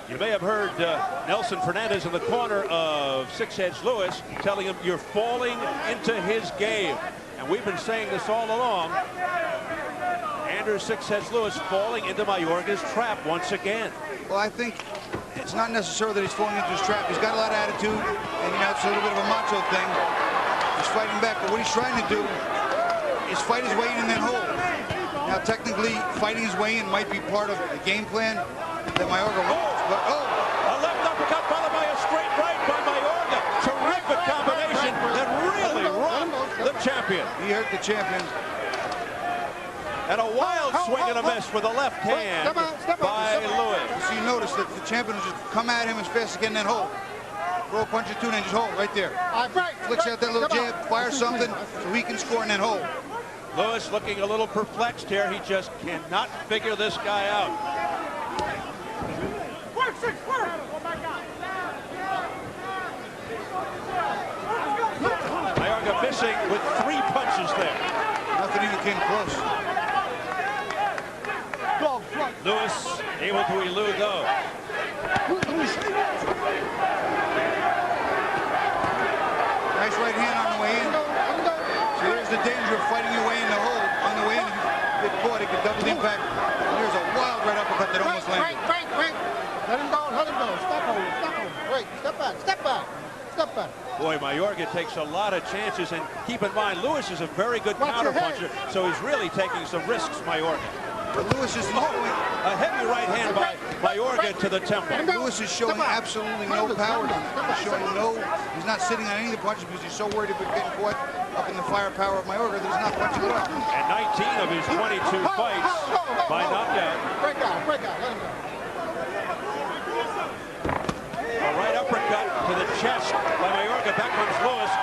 You may have heard Nelson Fernandez in the corner of Six-Edge Lewis telling him, you're falling into his game. And we've been saying this all along. Andrew Six-Edge Lewis falling into Mayorga's trap once again. Well, I think it's not necessarily that he's falling into his trap. He's got a lot of attitude, and it's a little bit of a macho thing. He's fighting back, but what he's trying to do is fight his way in and then hold. Now, technically, fighting his way in might be part of the game plan that Mayorga wants. But, a left uppercut followed by a straight right by Mayorga. Terrific combination that really rocked the champion. He hurt the champion. And a wild swing and a miss with a left hand by Lewis. So you notice that the champion will just come at him as fast as he can and then hold. Throw a punch or two and then just hold right there. Flicks out that little jab, fire something so he can score and then hold. Lewis looking a little perplexed here. He just cannot figure this guy out. Mayorga missing with 3 punches there. Nothing even came close. Lewis able to elude those. Nice right hand on the way in. So there's the danger of fighting your way in the hold. On the way in, if you get caught, it could double the impact. And here's a wild right uppercut that almost landed. Break. Let him go. Stop holding. Break. Step back. Boy, Mayorga takes a lot of chances, and keep in mind, Lewis is a very good counter puncher, so he's really taking some risks, Mayorga. But Lewis is showing a heavy right hand by Mayorga to the temple. Lewis is showing absolutely no power. He's not sitting on any of the punches because he's so worried about getting caught up in the firepower of Mayorga that he's not punching at all. And 19 of his 22 fights by knockout. Break out. Let him go. A right uppercut to the chest by Mayorga. Back comes Lewis,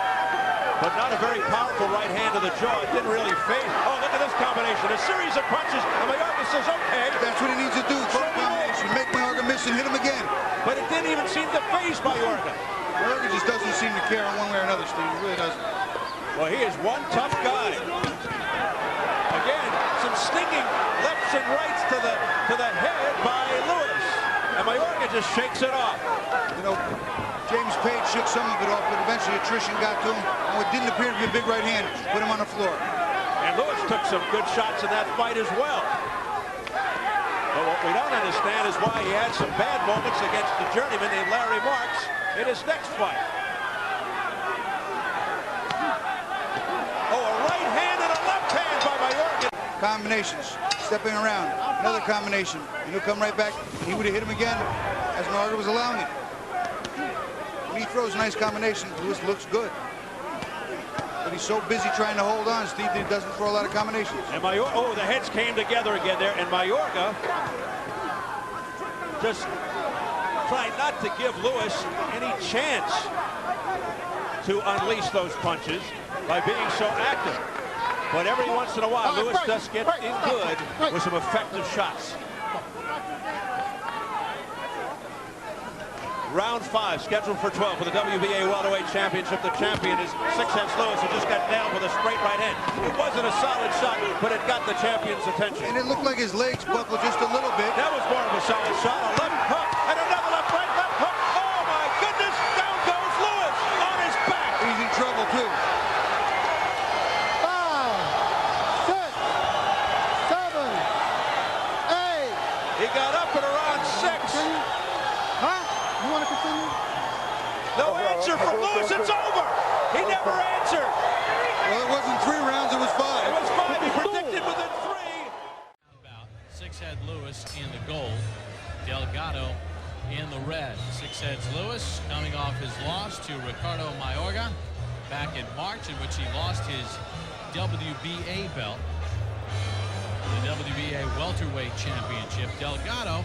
but not a very powerful right hand to the jaw. It didn't really fade. Oh, look at this combination. A series of punches, and Mayorga says, okay. That's what he needs to do. Throw combination. Make Mayorga miss and hit him again. But it didn't even seem to faze Mayorga. Mayorga just doesn't seem to care one way or another, Steve. He really doesn't. Well, he is one tough guy. Again, some stinging lefts and rights to the head by Lewis. And Mayorga just shakes it off. You know, James Page shook some of it off, but eventually attrition got to him. And what didn't appear to be a big right hand put him on the floor. And Lewis took some good shots in that fight as well. But what we don't understand is why he had some bad moments against the journeyman named Larry Marks in his next fight. Oh, a right hand and a left hand by Mayorga. Combinations, stepping around, another combination. And he'll come right back, and he would have hit him again as Mayorga was allowing it. When he throws a nice combination, Lewis looks good. But he's so busy trying to hold on, Steve, that he doesn't throw a lot of combinations. And Mayorga, the heads came together again there, and Mayorga just trying not to give Lewis any chance to unleash those punches by being so active. But every once in a while, Lewis does get in good with some effective shots. Round 5, scheduled for 12 for the WBA Welterweight Championship. The champion is Six Heads Lewis, who just got nailed with a straight right hand. It wasn't a solid shot, but it got the champion's attention. And it looked like his legs buckled just a little bit. That was more of a solid shot. A left hook and another left hook. Oh my goodness! Down goes Lewis on his back. He's in trouble too. 5, 6, 7, 8. He got up at around 6. You want to continue? No answer from Lewis. It's over. He never answered. Well, it wasn't 3 rounds. It was 5. It was 5. He predicted within 3. Six Head Lewis in the gold. Delgado in the red. Six Heads Lewis coming off his loss to Ricardo Mayorga back in March, in which he lost his WBA belt, the WBA Welterweight Championship. Delgado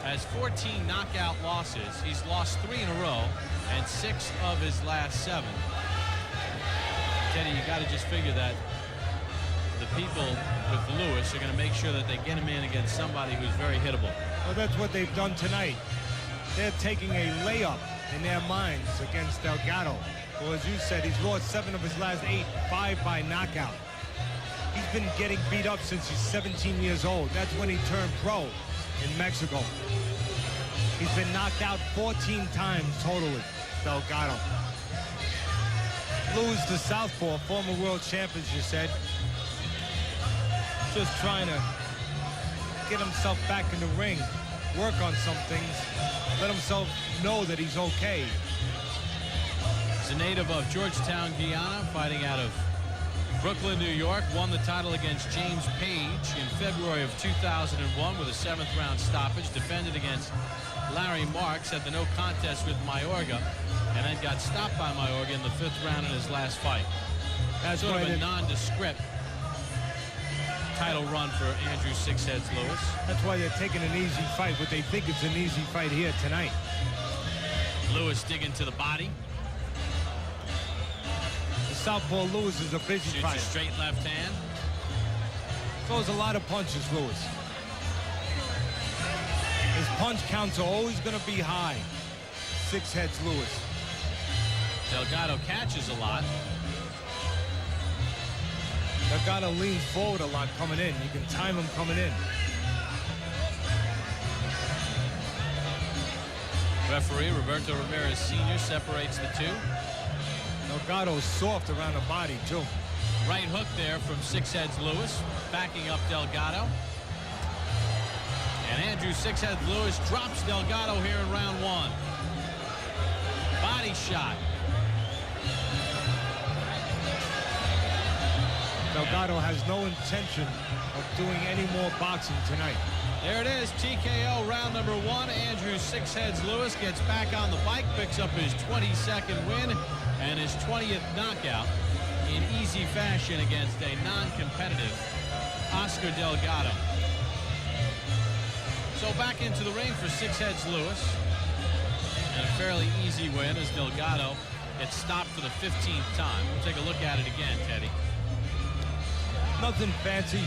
has 14 knockout losses. He's lost 3 in a row and 6 of his last 7. Teddy, you got to just figure that the people with Lewis are going to make sure that they get him in against somebody who's very hittable. Well, that's what they've done tonight. They're taking a layup in their minds against Delgado. Well, as you said, he's lost 7 of his last 8, 5 by knockout. He's been getting beat up since he's 17 years old. That's when he turned pro in Mexico. He's been knocked out 14 times totally, Delgado. Lewis the southpaw, former world champion, you said. Just trying to get himself back in the ring, work on some things, let himself know that he's okay. He's a native of Georgetown, Guyana, fighting out of Brooklyn, New York. Won the title against James Page in February of 2001 with a 7th round stoppage. Defended against Larry Marks, had the no contest with Mayorga, and then got stopped by Mayorga in the 5th round in his last fight. That's sort of a nondescript title run for Andrew Six Heads Lewis. That's why they're taking an easy fight, but they think it's an easy fight here tonight. Lewis digging to the body. The southpaw Lewis is a busy Shoots fighter. a straight left hand. Throws a lot of punches, Lewis. His punch counts are always going to be high. Six Heads Lewis. Delgado catches a lot. Delgado leans forward a lot coming in. You can time him coming in. Referee Roberto Ramirez Sr. separates the two. Delgado's soft around the body, too. Right hook there from Six Heads Lewis, backing up Delgado. And Andrew Six Heads Lewis drops Delgado here in round 1. Body shot. Delgado has no intention of doing any more boxing tonight. There it is, TKO round number 1. Andrew Six Heads Lewis gets back on the bike, picks up his 22nd win and his 20th knockout in easy fashion against a non-competitive Oscar Delgado. So back into the ring for Six Heads Lewis. And a fairly easy win as Delgado gets stopped for the 15th time. We'll take a look at it again, Teddy. Nothing fancy.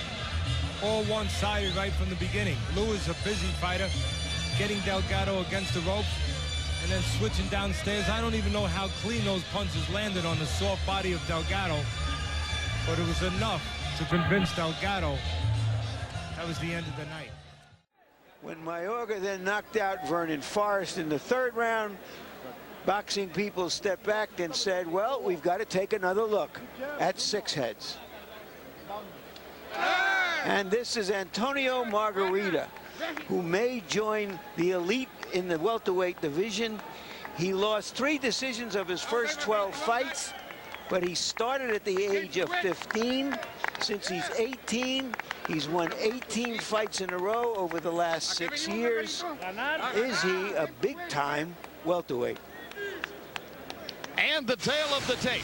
All one-sided right from the beginning. Lewis, a busy fighter, getting Delgado against the ropes and then switching downstairs. I don't even know how clean those punches landed on the soft body of Delgado, but it was enough to convince Delgado that was the end of the night. When Mayorga then knocked out Vernon Forrest in the 3rd round, boxing people stepped back and said, well, we've got to take another look at Six Heads. And this is Antonio Margarita, who may join the elite in the welterweight division. He lost 3 decisions of his first 12 fights, but he started at the age of 15. Since he's 18, he's won 18 fights in a row over the last 6 years. Is he a big-time welterweight? And the tale of the tape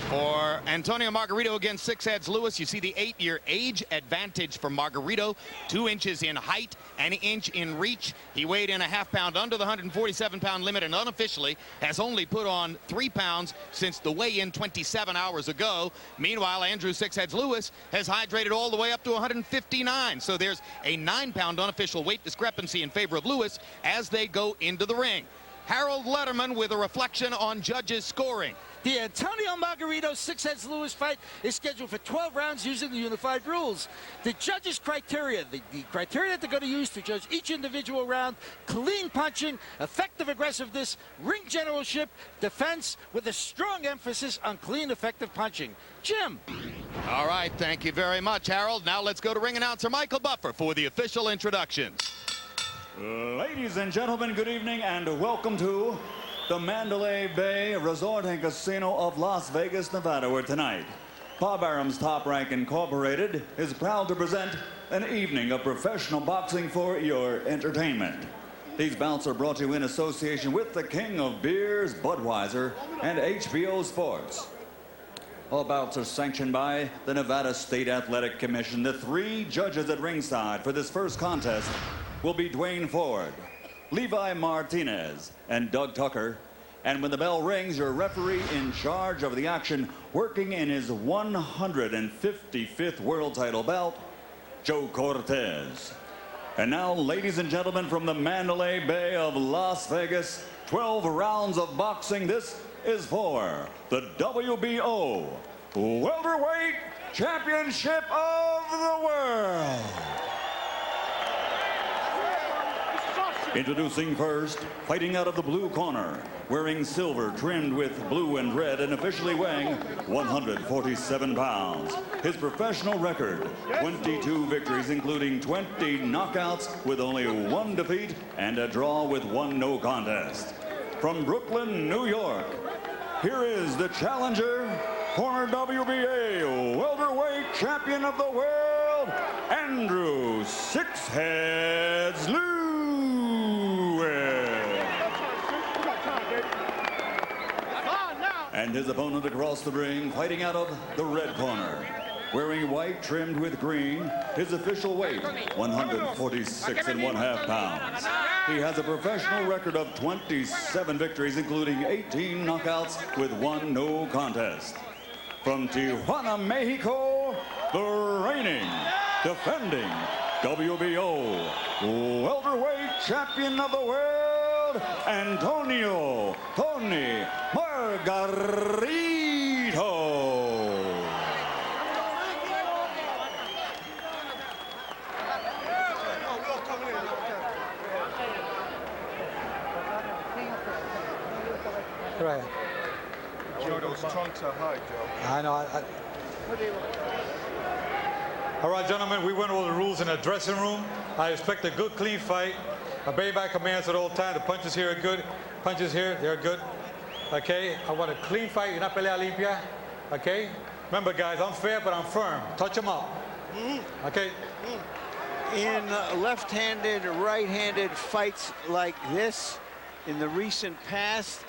for Antonio Margarito against Six Heads Lewis. You see the 8-year age advantage for Margarito, 2 inches in height, an inch in reach. He weighed in a half-pound under the 147-pound limit and unofficially has only put on 3 pounds since the weigh-in 27 hours ago. Meanwhile, Andrew Six Heads Lewis has hydrated all the way up to 159. So there's a 9-pound unofficial weight discrepancy in favor of Lewis as they go into the ring. Harold Letterman with a reflection on judges' scoring. The Antonio Margarito Six Heads Lewis fight is scheduled for 12 rounds using the unified rules. The judges' criteria, the criteria that they're going to use to judge each individual round: clean punching, effective aggressiveness, ring generalship, defense, with a strong emphasis on clean, effective punching. Jim. All right, thank you very much, Harold. Now let's go to ring announcer Michael Buffer for the official introductions. Ladies and gentlemen, good evening and welcome to the Mandalay Bay Resort and Casino of Las Vegas, Nevada, where tonight Bob Arum's Top Rank Incorporated is proud to present an evening of professional boxing for your entertainment. These bouts are brought to you in association with the King of Beers, Budweiser, and HBO Sports. All bouts are sanctioned by the Nevada State Athletic Commission. The three judges at ringside for this first contest will be Dwayne Ford, Levi Martinez, and Doug Tucker. And when the bell rings, your referee in charge of the action, working in his 155th world title bout, Joe Cortez. And now, ladies and gentlemen, from the Mandalay Bay of Las Vegas, 12 rounds of boxing. This is for the WBO Welterweight Championship of the World. Introducing first, fighting out of the blue corner, wearing silver trimmed with blue and red and officially weighing 147 pounds. His professional record, 22 victories, including 20 knockouts with only 1 defeat and a draw with 1 no contest. From Brooklyn, New York, here is the challenger, former WBA Welterweight Champion of the World, Andrew Six Heads Lewis. And his opponent across the ring, fighting out of the red corner, wearing white trimmed with green, his official weight, 146.5 pounds. He has a professional record of 27 victories, including 18 knockouts with 1 no contest. From Tijuana, Mexico, the reigning, defending WBO Welterweight Champion of the World, Antonio "Tony" Margarito. Right. Joe, those trunks are high, Joe. I know. All right, gentlemen, we went over the rules in the dressing room. I expect a good, clean fight. Obey my commands at all times. The punches here are good. Punches here, they're good. Okay? I want a clean fight. Una pelea limpia. Okay? Remember, guys, I'm fair, but I'm firm. Touch them up. Okay? In left-handed, right-handed fights like this, in the recent past,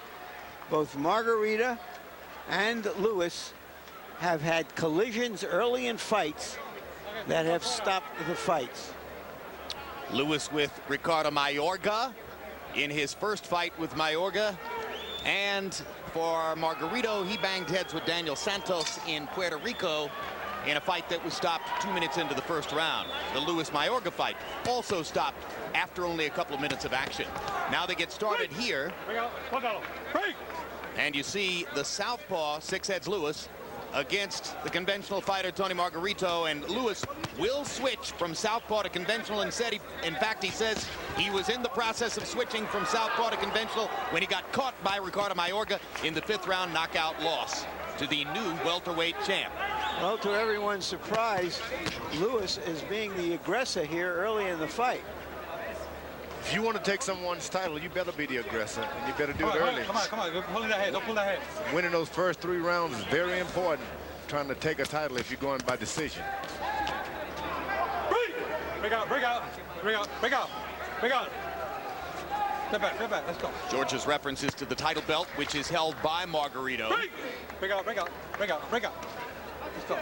both Margarita and Lewis have had collisions early in fights that have stopped the fights. Lewis with Ricardo Mayorga in his first fight with Mayorga. And for Margarito, he banged heads with Daniel Santos in Puerto Rico in a fight that was stopped 2 minutes into the first round. The Lewis-Mayorga fight also stopped after only a couple of minutes of action. Now they get started here. And you see the southpaw, Six Heads Lewis, against the conventional fighter Tony Margarito, and Lewis will switch from southpaw to conventional. In fact, he says he was in the process of switching from southpaw to conventional when he got caught by Ricardo Mayorga in the 5th round knockout loss to the new welterweight champ. Well, to everyone's surprise, Lewis is being the aggressor here early in the fight. If you want to take someone's title, you better be the aggressor, and you better do it early. Come on. Don't pull that head. Don't pull that head. Winning those first 3 rounds is very important, trying to take a title if you're going by decision. Break out. Step back, let's go. George's references to the title belt, which is held by Margarito. Break out. Let's go.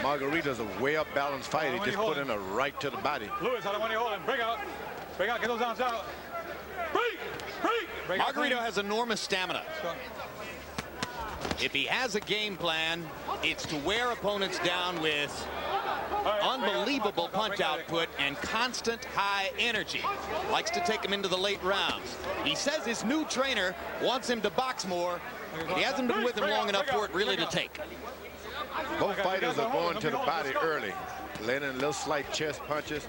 Margarita's a way up balanced fight. He just put in a right to the body. Lewis, I don't want you holding. Break out, get those arms out. Break. Margarito has enormous stamina. If he has a game plan, it's to wear opponents down with Unbelievable punch output and constant high energy. Likes to take him into the late rounds. He says his new trainer wants him to box more, but he hasn't been with him long enough for it really to take. Both fighters are going to the body early, landing little slight chest punches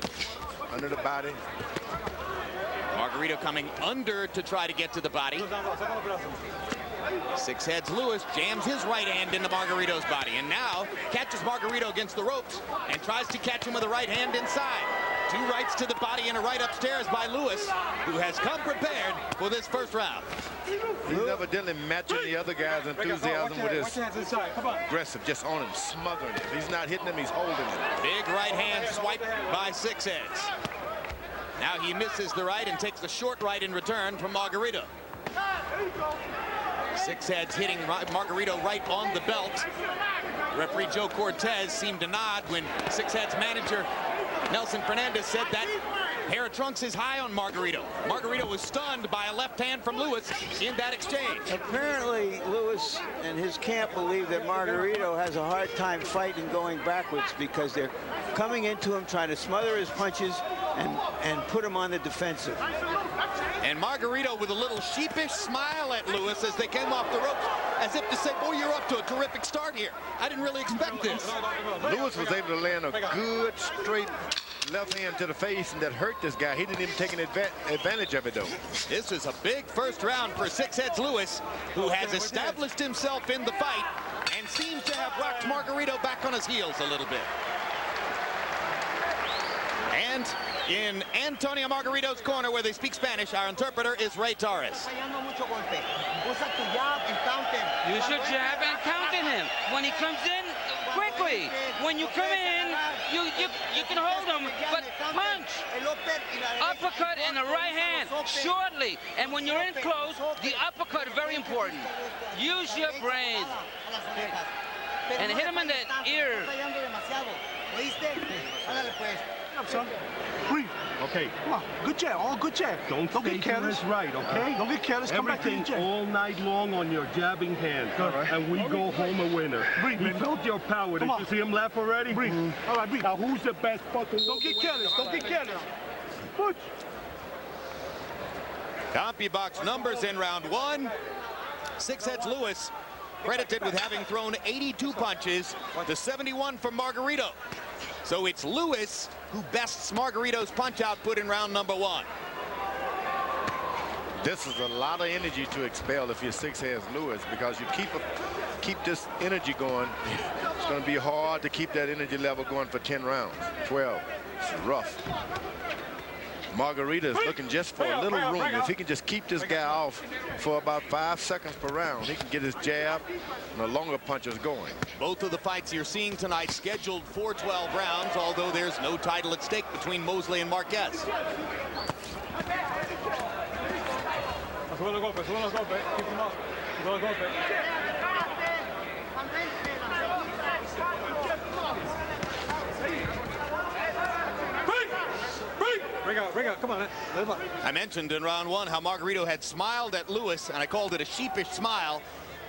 under the body. Margarito coming under to try to get to the body. Six Heads Lewis jams his right hand into Margarito's body, and now catches Margarito against the ropes and tries to catch him with a right hand inside. Two rights to the body and a right upstairs by Lewis, who has come prepared for this first round. He's evidently matching the other guy's enthusiasm with his aggressive, just on him, smothering him. He's not hitting him, he's holding him. Big right hand swipe by Six Heads. Now he misses the right and takes the short right in return from Margarito. Six Heads hitting Margarito right on the belt. Referee Joe Cortez seemed to nod when Six Heads manager Nelson Fernandez said that pair of trunks is high on Margarito. Margarito was stunned by a left hand from Lewis in that exchange. Apparently, Lewis and his camp believe that Margarito has a hard time fighting going backwards because they're coming into him, trying to smother his punches and put him on the defensive. And Margarito with a little sheepish smile at Lewis as they came off the ropes, as if to say, boy, you're up to a terrific start here. I didn't really expect this. Lewis was able to land a good, straight left hand to the face, and that hurt this guy. He didn't even take an advantage of it, though. This is a big first round for Six Heads Lewis, who has established himself in the fight and seems to have rocked Margarito back on his heels a little bit. And in Antonio Margarito's corner, where they speak Spanish, our interpreter is Ray Torres. You should jab and counter him. When he comes in, quickly. When you come in, you can hold him, but punch. Uppercut in the right hand, shortly. And when you're in close, the uppercut is very important. Use your brain. And hit him in the ear. Son. Breathe. Okay. Come on. Good jab. All good jab. Don't get careless. Right. Okay. Don't get careless. Come back to your jab. All night long on your jabbing hand. Right. And we go home a winner. Breathe. He felt your power. Did you see him laugh already? Breathe. All right. Breathe. Now who's the best fucking? Don't get careless. Don't get careless. Push. CompuBox numbers in round one. Six Heads Lewis credited with having thrown 82 punches to 71 from Margarito. So it's Lewis who bests Margarito's punch output in round number one. This is a lot of energy to expel if you're Six Heads Lewis, because you keep this energy going. It's going to be hard to keep that energy level going for 10 rounds, 12. It's rough. Margarito is looking just for a little room. If he can just keep this guy off for about 5 seconds per round, he can get his jab and the longer punches going. Both of the fights you're seeing tonight scheduled for 12 rounds, although there's no title at stake between Mosley and Marquez. Bring out, come on. I mentioned in round one how Margarito had smiled at Lewis, and I called it a sheepish smile,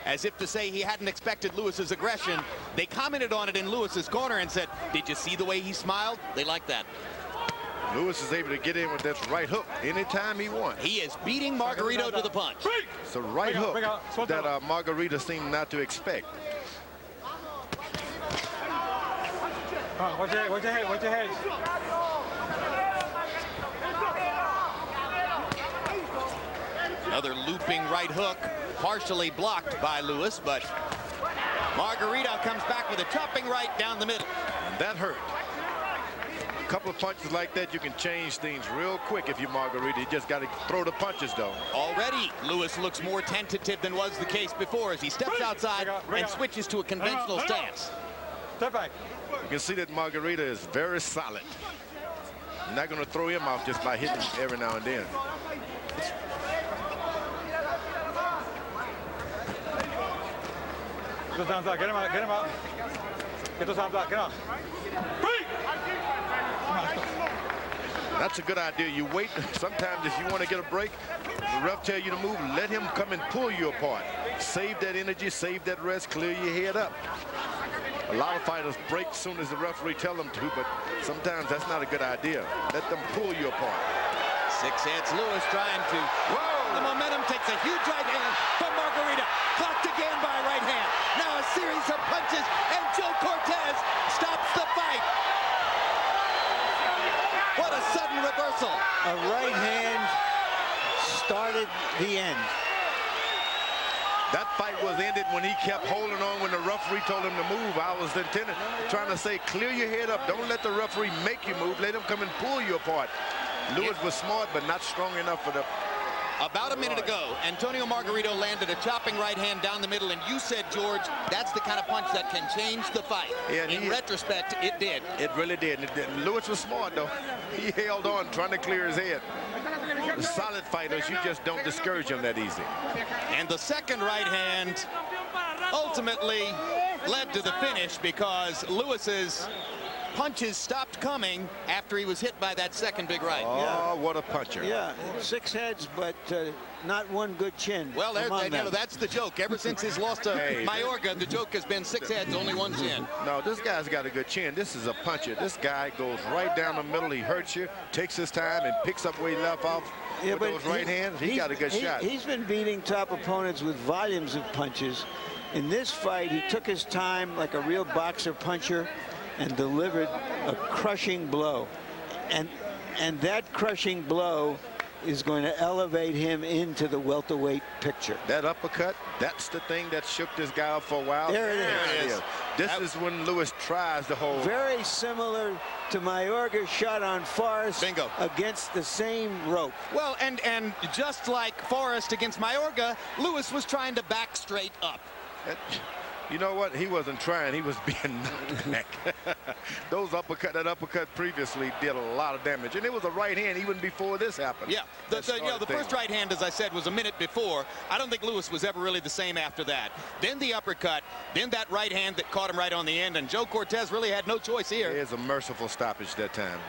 as if to say he hadn't expected Lewis's aggression. They commented on it in Lewis's corner and said, did you see the way he smiled? They like that. Lewis is able to get in with that right hook anytime he wants. He is beating Margarito to the punch. It's a right hook that Margarito seemed not to expect. Watch your head. Another looping right hook, partially blocked by Lewis, but Margarito comes back with a chopping right down the middle. And that hurt. A couple of punches like that, you can change things real quick if you're Margarito. You just got to throw the punches, though. Already, Lewis looks more tentative than was the case before as he steps outside and switches to a conventional stance. Step back. You can see that Margarito is very solid. You're not going to throw him off just by hitting him every now and then. Get those arms out, get him out. Get those arms out, get out. That's a good idea. You wait. Sometimes if you want to get a break, the ref tell you to move, let him come and pull you apart. Save that energy, save that rest, clear your head up. A lot of fighters break as soon as the referee tell them to, but sometimes that's not a good idea. Let them pull you apart. Six heads Lewis trying to. Whoa! The momentum takes a huge right hand from Margarito. Blocked again by right hand. Now a series of punches, and Joe Cortez stops the fight. What a sudden reversal. A right hand started the end. That fight was ended when he kept holding on when the referee told him to move. I was trying to say, clear your head up. Don't let the referee make you move. Let him come and pull you apart. Lewis was smart, but not strong enough for the... About a minute ago, Antonio Margarito landed a chopping right hand down the middle, and you said, George, that's the kind of punch that can change the fight. Yeah, in retrospect, it did. It really did. Lewis was smart, though. He held on, trying to clear his head. The solid fighters, you just don't discourage them that easy. And the second right hand ultimately led to the finish because Lewis's punches stopped coming after he was hit by that second big right. Oh, yeah. What a puncher. Yeah, 6 heads, but not one good chin. Well, that's the joke. Ever since his loss to Mayorga, the joke has been 6 heads, only 1 chin. No, this guy's got a good chin. This is a puncher. This guy goes right down the middle. He hurts you, takes his time, and picks up where he left off with those right hands. He got a good shot. He's been beating top opponents with volumes of punches. In this fight, he took his time like a real boxer puncher and delivered a crushing blow. And that crushing blow is going to elevate him into the welterweight picture. That uppercut, that's the thing that shook this guy up for a while. There it is. This is when Lewis tries the whole... Very similar to Mayorga's shot on Forrest. Bingo. Against the same rope. Well, and just like Forrest against Mayorga, Lewis was trying to back straight up. You know what? He wasn't trying. He was being knocked back. That uppercut previously did a lot of damage. And it was a right hand even before this happened. Yeah, the first right hand, as I said, was a minute before. I don't think Lewis was ever really the same after that. Then the uppercut, then that right hand that caught him right on the end. And Joe Cortez really had no choice here. It is a merciful stoppage that time.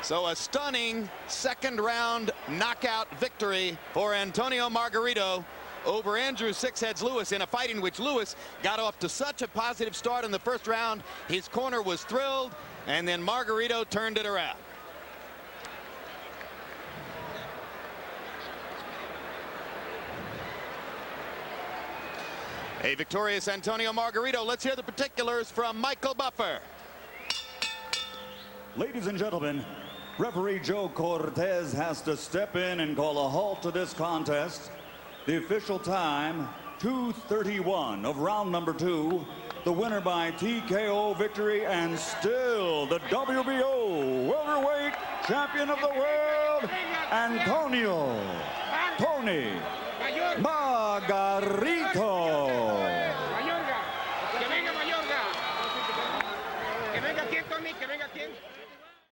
So a stunning second round knockout victory for Antonio Margarito over Andrew Six Heads Lewis in a fight in which Lewis got off to such a positive start in the first round. His corner was thrilled, and then Margarito turned it around. A victorious Antonio Margarito. Let's hear the particulars from Michael Buffer. Ladies and gentlemen, referee Joe Cortez has to step in and call a halt to this contest. The official time, 2:31 of round number 2. The winner by TKO victory and still the WBO Welterweight Champion of the World, Antonio "Tony" Margarito.